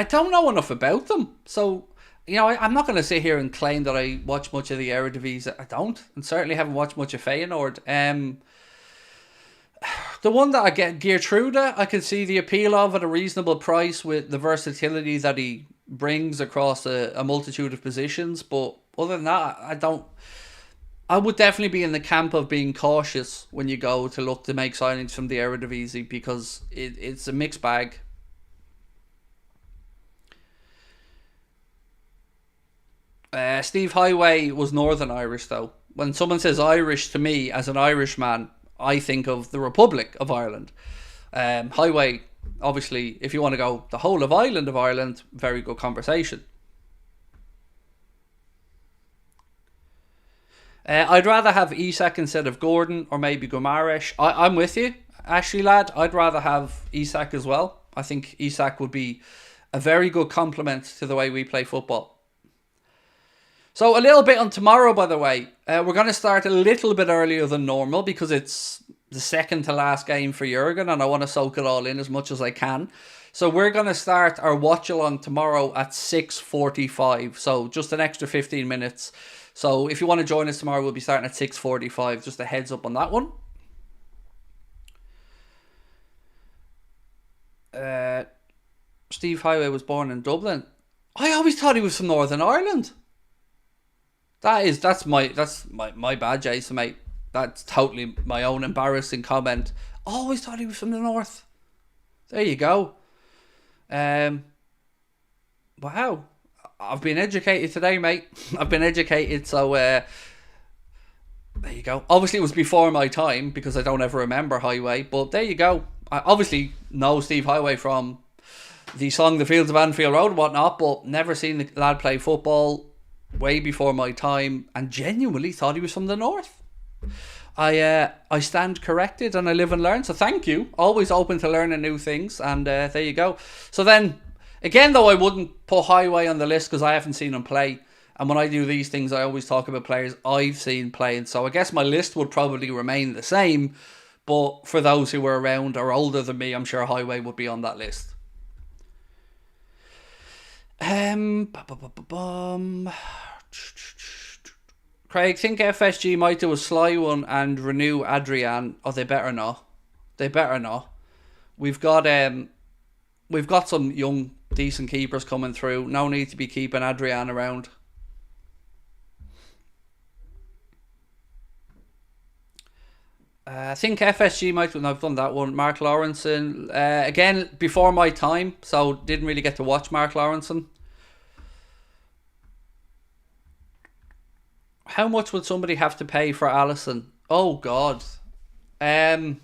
don't know enough about them, so you know I'm not going to sit here and claim that I watch much of the Eredivisie. I don't, and certainly haven't watched much of Feyenoord. The one that I get, Geertruida, I can see the appeal of at a reasonable price with the versatility that he brings across a multitude of positions. But other than that, I would definitely be in the camp of being cautious when you go to look to make signings from the Eredivisie because it's a mixed bag. Steve Highway was Northern Irish though. When someone says Irish to me as an Irishman, I think of the Republic of Ireland. Highway, obviously, if you want to go the whole of Island of Ireland, very good conversation. I'd rather have Isak instead of Gordon or maybe Guimaraes. I'm with you, Ashley lad. I'd rather have Isak as well. I think Isak would be a very good complement to the way we play football. So a little bit on tomorrow, by the way. We're going to start a little bit earlier than normal because it's the second to last game for Jurgen and I want to soak it all in as much as I can. So we're going to start our watch along tomorrow at 6:45. So just an extra 15 minutes. So if you want to join us tomorrow, we'll be starting at 6:45. Just a heads up on that one. Steve Highway was born in Dublin. I always thought he was from Northern Ireland. That's my bad, Jason, mate. That's totally my own embarrassing comment. Always thought he was from the north. There you go. Wow. I've been educated today, mate. I've been educated, so there you go. Obviously, it was before my time because I don't ever remember Highway, but there you go. I obviously know Steve Highway from the song The Fields of Anfield Road and whatnot, but never seen the lad play football. Way before my time, and genuinely thought he was from the north. I stand corrected and I live and learn, so thank you. Always open to learning new things, and there you go. So then, again though, I wouldn't put Highway on the list because I haven't seen him play, and when I do these things I always talk about players I've seen playing, so I guess my list would probably remain the same, but for those who were around or older than me, I'm sure Highway would be on that list. Craig, think FSG might do a sly one and renew Adrian. Oh, they better not. We've got some young decent keepers coming through. No need to be keeping Adrian around. I think FSG might. I've done that one. Mark Lawrenson. Again, before my time, so didn't really get to watch Mark Lawrenson. How much would somebody have to pay for Alisson? Oh, God. I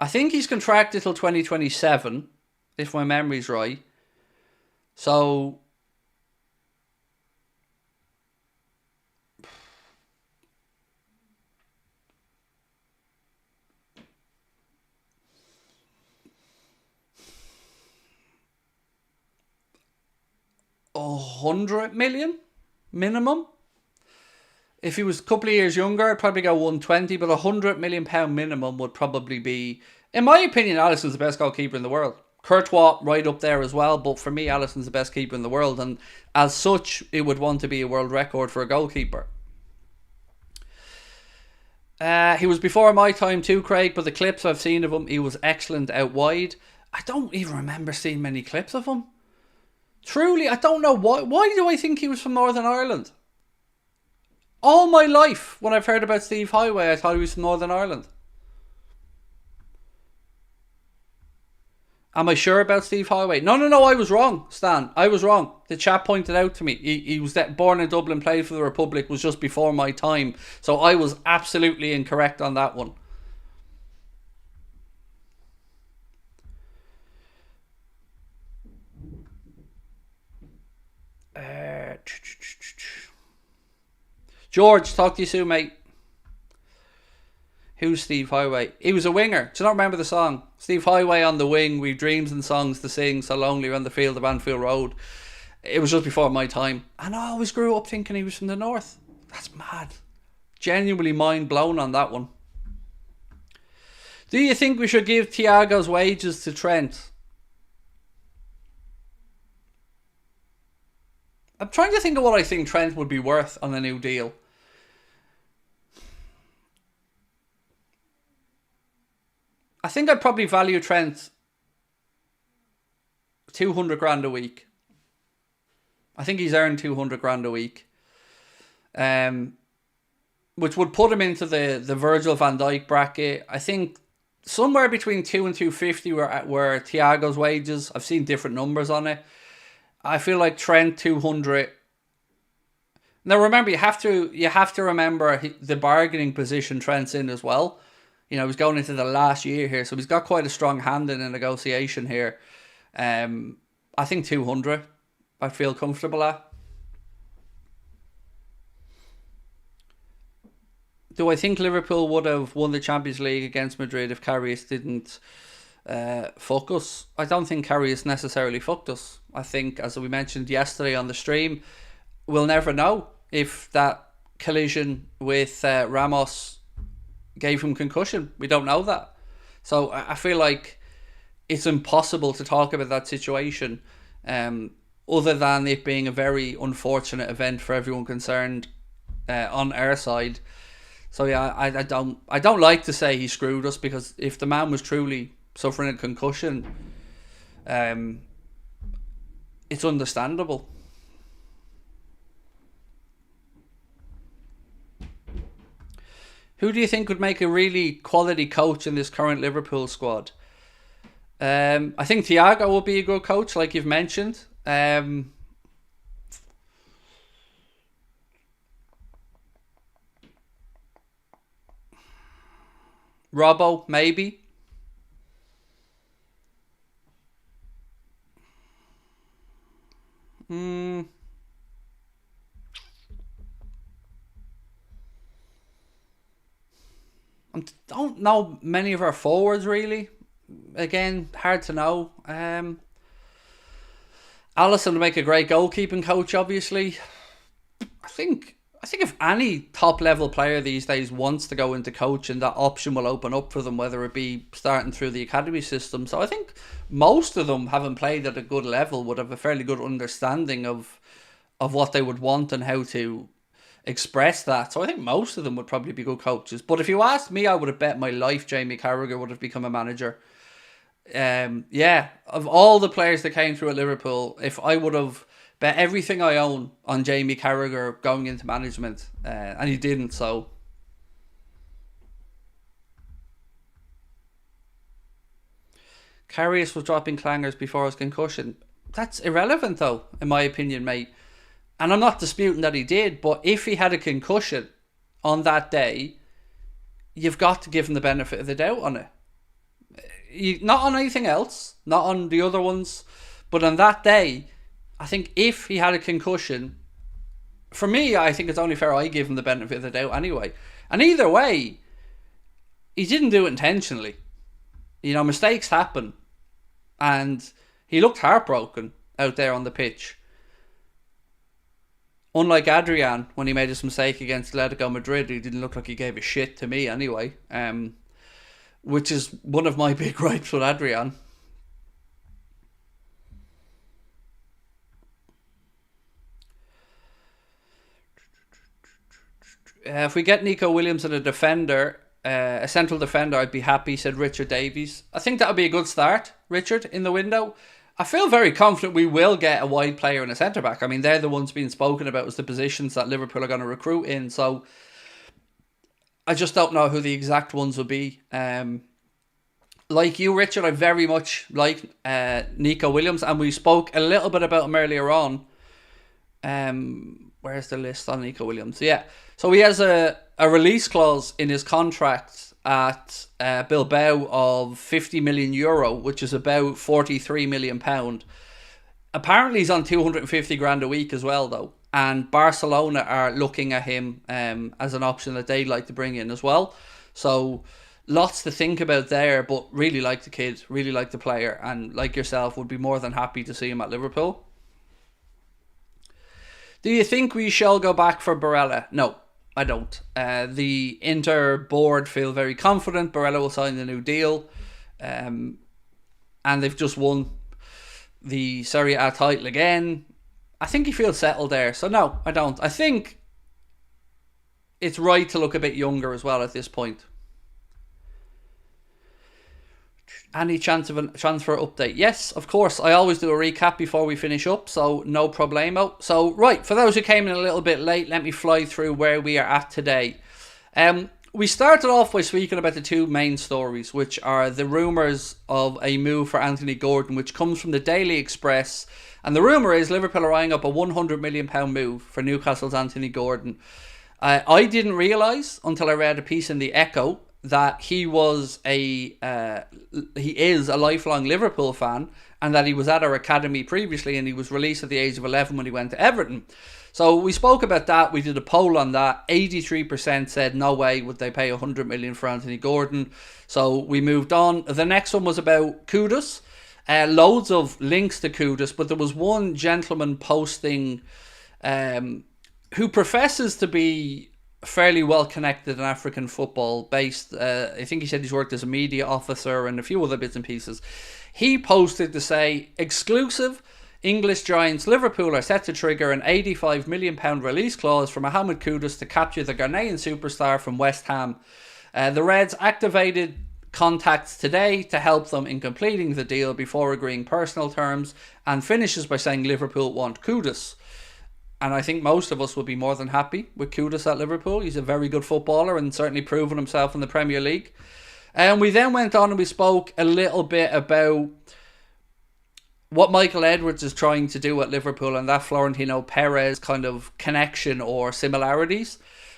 think he's contracted till 2027, if my memory's right. So $100 million minimum. If he was a couple of years younger, I'd probably go 120, but £100 million minimum would probably be, in my opinion, Alisson's the best goalkeeper in the world. Courtois right up there as well, but for me, Alisson's the best keeper in the world, and as such, it would want to be a world record for a goalkeeper. He was before my time too, Craig, but the clips I've seen of him, he was excellent out wide. I don't even remember seeing many clips of him. Truly, I don't know why. Why do I think he was from Northern Ireland? All my life, when I've heard about Steve Highway, I thought he was from Northern Ireland. Am I sure about Steve Highway? No, I was wrong, Stan. I was wrong. The chap pointed out to me. He was born in Dublin, played for the Republic, was just before my time. So I was absolutely incorrect on that one. George, talk to you soon, mate. Who's Steve Highway? He was a winger. Do you not remember the song? Steve Highway on the wing, we've dreams and songs to sing, so lonely on the field of Anfield Road. It was just before my time. And I always grew up thinking he was from the north. That's mad. Genuinely mind blown on that one. Do you think we should give Thiago's wages to Trent? I'm trying to think of what I think Trent would be worth on a new deal. I think I'd probably value Trent 200 grand a week. I think he's earned 200 grand a week. Which would put him into the Virgil van Dijk bracket. I think somewhere between 2 and 250 were Thiago's wages. I've seen different numbers on it. I feel like Trent 200. Now remember, you have to remember the bargaining position Trent's in as well. You know, he's going into the last year here, so he's got quite a strong hand in a negotiation here. I think 200 I feel comfortable at. Do I think Liverpool would have won the Champions League against Madrid if Karius didn't fuck us? I don't think Karius necessarily fucked us. I think, as we mentioned yesterday on the stream, we'll never know if that collision with Ramos gave him concussion. We don't know that. So I feel like it's impossible to talk about that situation other than it being a very unfortunate event for everyone concerned on our side. So yeah, I don't like to say he screwed us, because if the man was truly suffering a concussion, it's understandable. Who do you think would make a really quality coach in this current Liverpool squad? I think Thiago will be a good coach, like you've mentioned. Robbo, maybe. I don't know many of our forwards really. Again, hard to know. Alisson would make a great goalkeeping coach, obviously. I think if any top level player these days wants to go into coaching, that option will open up for them, whether it be starting through the academy system. So I think most of them, having played at a good level, would have a fairly good understanding of what they would want and how to express that. So I think most of them would probably be good coaches. But if you asked me, I would have bet my life Jamie Carragher would have become a manager. Yeah, of all the players that came through at Liverpool, if I would have bet everything I own on Jamie Carragher going into management, and he didn't, so Karius was dropping clangers before his concussion. That's irrelevant though, in my opinion, mate. And I'm not disputing that he did, but if he had a concussion on that day, you've got to give him the benefit of the doubt on it. Not on anything else, not on the other ones, but on that day, I think if he had a concussion, for me, I think it's only fair I give him the benefit of the doubt anyway. And either way, he didn't do it intentionally. You know, mistakes happen. And he looked heartbroken out there on the pitch. Unlike Adrian, when he made his mistake against Atletico Madrid, he didn't look like he gave a shit to me anyway. Which is one of my big gripes with Adrian. If we get Nico Williams and a defender, a central defender, I'd be happy, said Richard Davies. I think that would be a good start, Richard, in the window. I feel very confident we will get a wide player and a centre-back. I mean, they're the ones being spoken about as the positions that Liverpool are going to recruit in. So I just don't know who the exact ones will be. Like you, Richard, I very much like Nico Williams, and we spoke a little bit about him earlier on. Where's the list on Nico Williams? Yeah, so he has a release clause in his contract at Bilbao of €50 million, which is about £43 million. Apparently he's on 250 grand a week as well, though, and Barcelona are looking at him as an option that they'd like to bring in as well. So lots to think about there, but really like the kid, really like the player, and like yourself, would be more than happy to see him at Liverpool. Do you think we shall go back for Barella? No, I don't. The Inter board feel very confident Barella will sign the new deal, and they've just won the Serie A title again. I think he feels settled there, so no, I don't. I think it's right to look a bit younger as well at this point. Any chance of a transfer update? Yes, of course. I always do a recap before we finish up, so no problemo. So, right, for those who came in a little bit late, let me fly through where we are at today. We started off by speaking about the two main stories, which are the rumours of a move for Anthony Gordon, which comes from the Daily Express. And the rumour is Liverpool are eyeing up a £100 million move for Newcastle's Anthony Gordon. I didn't realise until I read a piece in the Echo that he is a lifelong Liverpool fan, and that he was at our academy previously, and he was released at the age of 11 when he went to Everton. So we spoke about that. We did a poll on that. 83% said no way would they pay $100 million for Anthony Gordon. So we moved on. The next one was about Kudus. Loads of links to Kudus, but there was one gentleman posting who professes to be fairly well connected in African football, based, I think he said he's worked as a media officer and a few other bits and pieces. He posted to say, exclusive, English giants Liverpool are set to trigger an £85 million release clause for Mohamed Kudus to capture the Ghanaian superstar from West Ham. The Reds activated contacts today to help them in completing the deal before agreeing personal terms, and finishes by saying Liverpool want Kudus. And I think most of us would be more than happy with Kudus at Liverpool. He's a very good footballer and certainly proven himself in the Premier League. And we then went on and we spoke a little bit about what Michael Edwards is trying to do at Liverpool and that Florentino Perez kind of connection or similarities.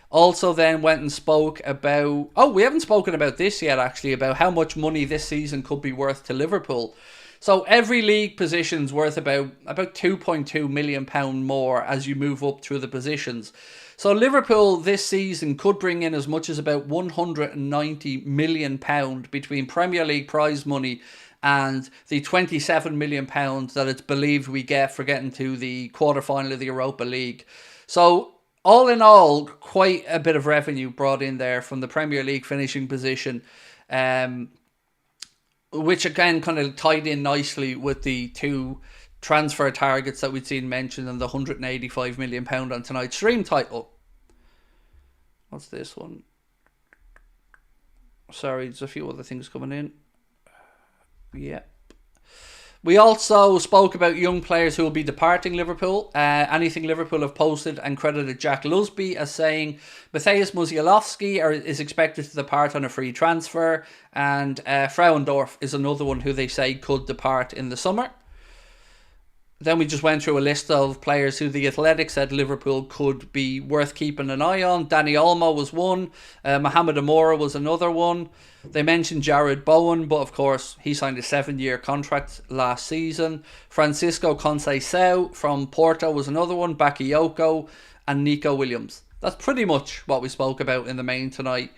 Also then went and spoke about... Oh, we haven't spoken about this yet actually, about how much money this season could be worth to Liverpool. So every league position's worth about £2.2 million more as you move up through the positions. So Liverpool this season could bring in as much as about £190 million between Premier League prize money and the £27 million that it's believed we get for getting to the quarter-final of the Europa League. So all in all, quite a bit of revenue brought in there from the Premier League finishing position. Which again kind of tied in nicely with the two transfer targets that we'd seen mentioned and the £185 million on tonight's stream title. What's this one? Sorry, there's a few other things coming in. Yeah. We also spoke about young players who will be departing Liverpool. Anything Liverpool have posted and credited Jack Lusby as saying Mateusz Musialowski is expected to depart on a free transfer, and Frauendorf is another one who they say could depart in the summer. Then we just went through a list of players who the Athletic said Liverpool could be worth keeping an eye on. Dani Olmo was one. Mohamed Amora was another one. They mentioned Jared Bowen, but of course he signed a 7-year contract last season. Francisco Conceição from Porto was another one. Bakayoko and Nico Williams. That's pretty much what we spoke about in the main tonight.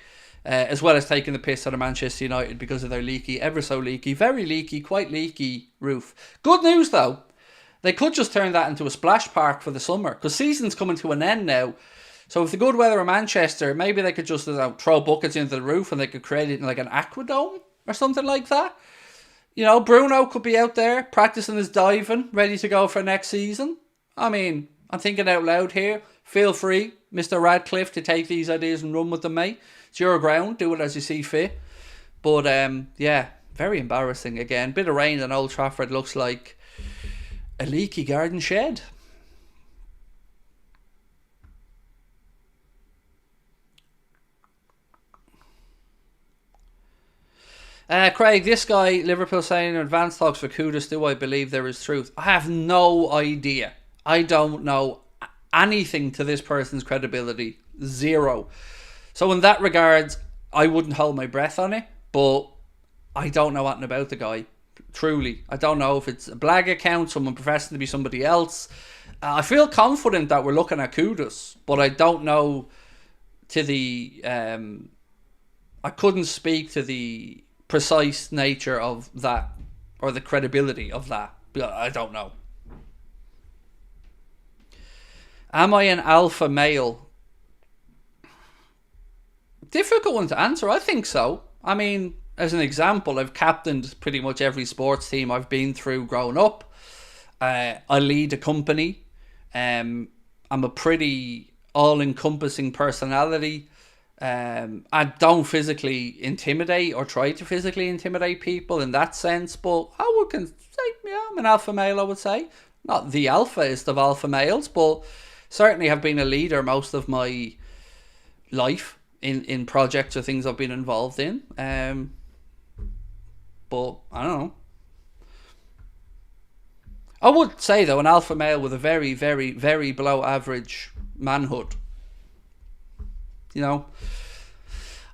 As well as taking the piss out of Manchester United because of their leaky, ever so leaky, very leaky, quite leaky roof. Good news though. They could just turn that into a splash park for the summer, because season's coming to an end now. So with the good weather in Manchester, maybe they could just throw buckets into the roof and they could create it in like an aquadome or something like that. You know, Bruno could be out there practicing his diving, ready to go for next season. I mean, I'm thinking out loud here. Feel free, Mr. Radcliffe, to take these ideas and run with them, mate. It's your ground. Do it as you see fit. But, yeah, very embarrassing again. Bit of rain on Old Trafford looks like A leaky garden shed. Craig, this guy, Liverpool saying advanced talks for Kudus, do I believe there is truth? I have no idea. I don't know anything to this person's credibility. Zero. So in that regard, I wouldn't hold my breath on it, but I don't know anything about the guy. Truly. I don't know if it's a blag account, someone professing to be somebody else. I feel confident that we're looking at Kudus, but I don't know to the... I couldn't speak to the precise nature of that or the credibility of that. I don't know. Am I an alpha male? Difficult one to answer. I think so. I mean, as an example, I've captained pretty much every sports team I've been through growing up. I lead a company. I'm a pretty all-encompassing personality. I don't physically intimidate or try to physically intimidate people in that sense, but I would say, yeah, I'm an alpha male, I would say. Not the alphaest of alpha males, but certainly have been a leader most of my life in projects or things I've been involved in. But I don't know. I would say, though, an alpha male with a very, very, very below average manhood. You know,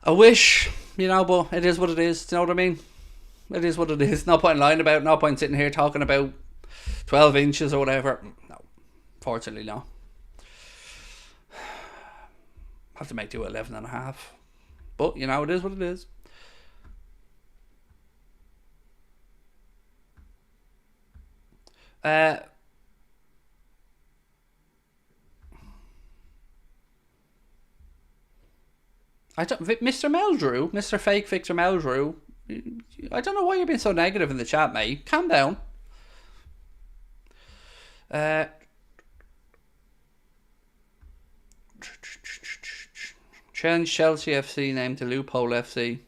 I wish, you know, but it is what it is. Do you know what I mean? It is what it is. No point lying about, no point sitting here talking about 12 inches or whatever. No, fortunately, no. Have to make do 11 and a half. But, you know, it is what it is. Mr. Meldrew, Mr. Fake Victor Meldrew, I don't know why you're being so negative in the chat, mate. Calm down. Change Chelsea FC name to Loophole FC.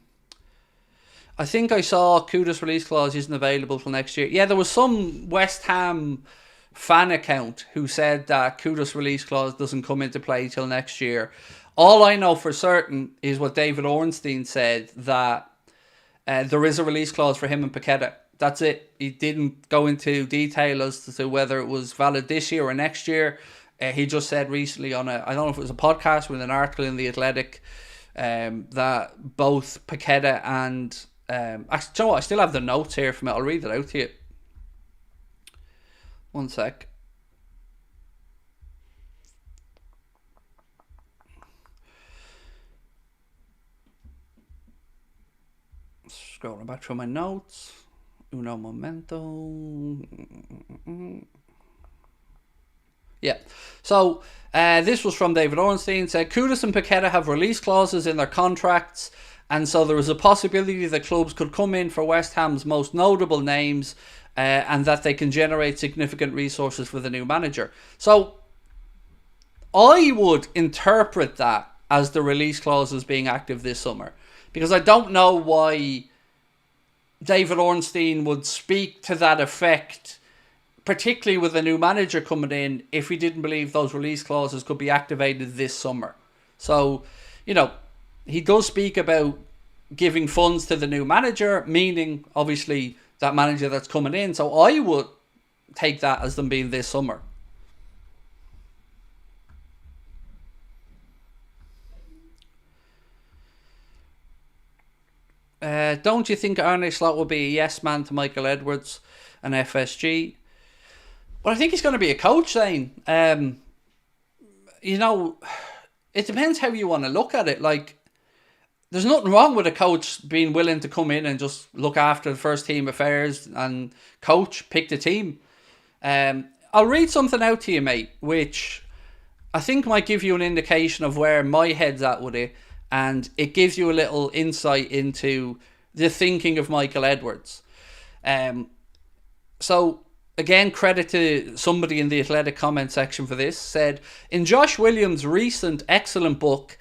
I think I saw Kudus release clause isn't available till next year. Yeah, there was some West Ham fan account who said that Kudus release clause doesn't come into play till next year. All I know for certain is what David Ornstein said, that there is a release clause for him and Paqueta. That's it. He didn't go into detail as to whether it was valid this year or next year. He just said recently on I don't know if it was a podcast or an article in The Athletic, that both Paqueta and... actually, you know what? I still have the notes here from it. I'll read it out to you. One sec. Scrolling back through my notes. Uno momento. Yeah. So, this was from David Ornstein. Said, Kudus and Paqueta have release clauses in their contracts, and so there is a possibility that clubs could come in for West Ham's most notable names, and that they can generate significant resources for the new manager. So, I would interpret that as the release clauses being active this summer, because I don't know why David Ornstein would speak to that effect, particularly with a new manager coming in, if he didn't believe those release clauses could be activated this summer. So, you know, he does speak about giving funds to the new manager, meaning, obviously, that manager that's coming in. So I would take that as them being this summer. Don't you think Arne Slot will be a yes man to Michael Edwards and FSG? Well, I think he's going to be a coach, Zane. You know, it depends how you want to look at it. Like, there's nothing wrong with a coach being willing to come in and just look after the first team affairs and coach, pick the team. I'll read something out to you, mate, which I think might give you an indication of where my head's at with it. And it gives you a little insight into the thinking of Michael Edwards. So, again, credit to somebody in the Athletic comment section for this. Said, in Josh Williams' recent excellent book,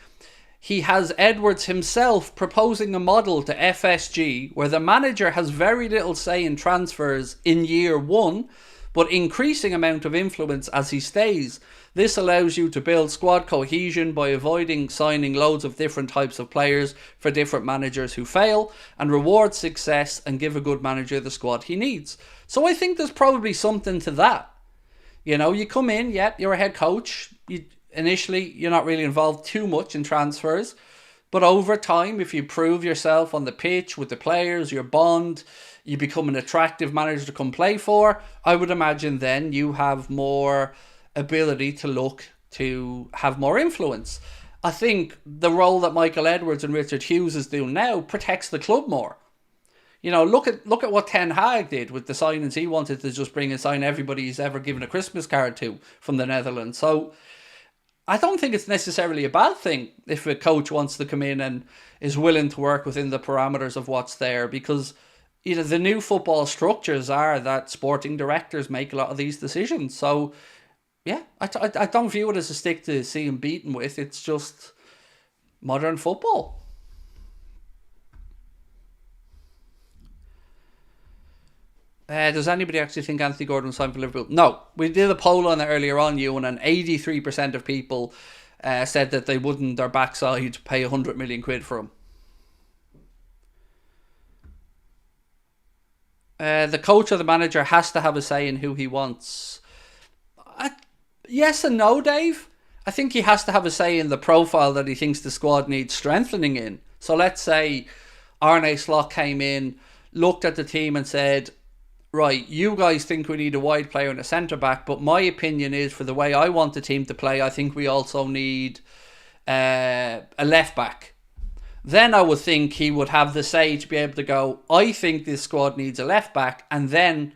he has Edwards himself proposing a model to FSG where the manager has very little say in transfers in year one, but increasing amount of influence as he stays. This allows you to build squad cohesion by avoiding signing loads of different types of players for different managers who fail, and reward success and give a good manager the squad he needs. So I think there's probably something to that. You know, you come in, yeah, you're a head coach. Initially, you're not really involved too much in transfers. But over time, if you prove yourself on the pitch with the players, your bond, you become an attractive manager to come play for, I would imagine then you have more ability to look to have more influence. I think the role that Michael Edwards and Richard Hughes is doing now protects the club more. You know, look at what Ten Hag did with the signings he wanted to just bring and sign everybody he's ever given a Christmas card to from the Netherlands. So I don't think it's necessarily a bad thing if a coach wants to come in and is willing to work within the parameters of what's there, because you know the new football structures are that sporting directors make a lot of these decisions. So yeah, I don't view it as a stick to see him beaten with. It's just modern football. Does anybody actually think Anthony Gordon will sign for Liverpool? No. We did a poll on it earlier on, Ewan, and 83% of people said that they wouldn't their backside pay 100 million quid for him. The coach or the manager has to have a say in who he wants. Yes and no, Dave. I think he has to have a say in the profile that he thinks the squad needs strengthening in. So let's say Arne Slot came in, looked at the team and said, right, you guys think we need a wide player and a centre-back, but my opinion is, for the way I want the team to play, I think we also need a left-back. Then I would think he would have the say to be able to go, I think this squad needs a left-back, and then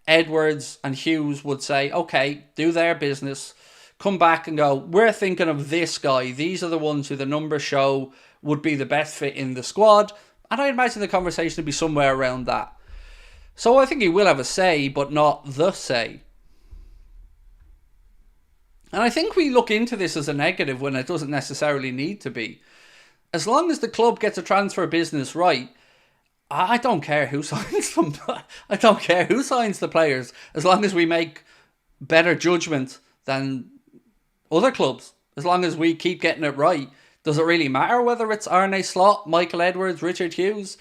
Edwards and Hughes would say, okay, do their business, come back and go, we're thinking of this guy. These are the ones who the numbers show would be the best fit in the squad. And I imagine the conversation would be somewhere around that. So I think he will have a say, but not the say. And I think we look into this as a negative when it doesn't necessarily need to be. As long as the club gets a transfer business right, I don't care who signs them. I don't care who signs the players, as long as we make better judgment than other clubs. As long as we keep getting it right. Does it really matter whether it's Arne Slot, Michael Edwards, Richard Hughes,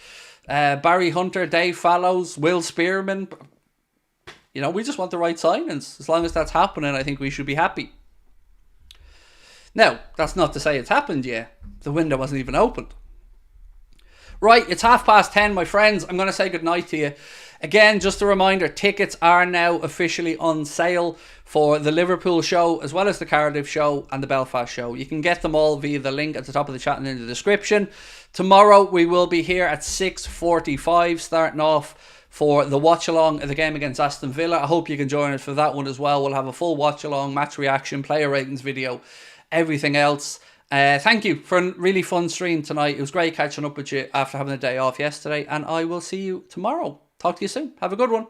Barry Hunter, Dave Fallows, Will Spearman? You know, we just want the right signings. As long as that's happening, I think we should be happy. Now, that's not to say it's happened yet. The window wasn't even opened. Right, it's 10:30, my friends. I'm going to say goodnight to you. Again, just a reminder, tickets are now officially on sale for the Liverpool show, as well as the Cardiff show and the Belfast show. You can get them all via the link at the top of the chat and in the description. Tomorrow, we will be here at 6:45, starting off for the watch-along of the game against Aston Villa. I hope you can join us for that one as well. We'll have a full watch-along, match reaction, player ratings video, everything else. Thank you for a really fun stream tonight. It was great catching up with you after having a day off yesterday, and I will see you tomorrow. Talk to you soon. Have a good one.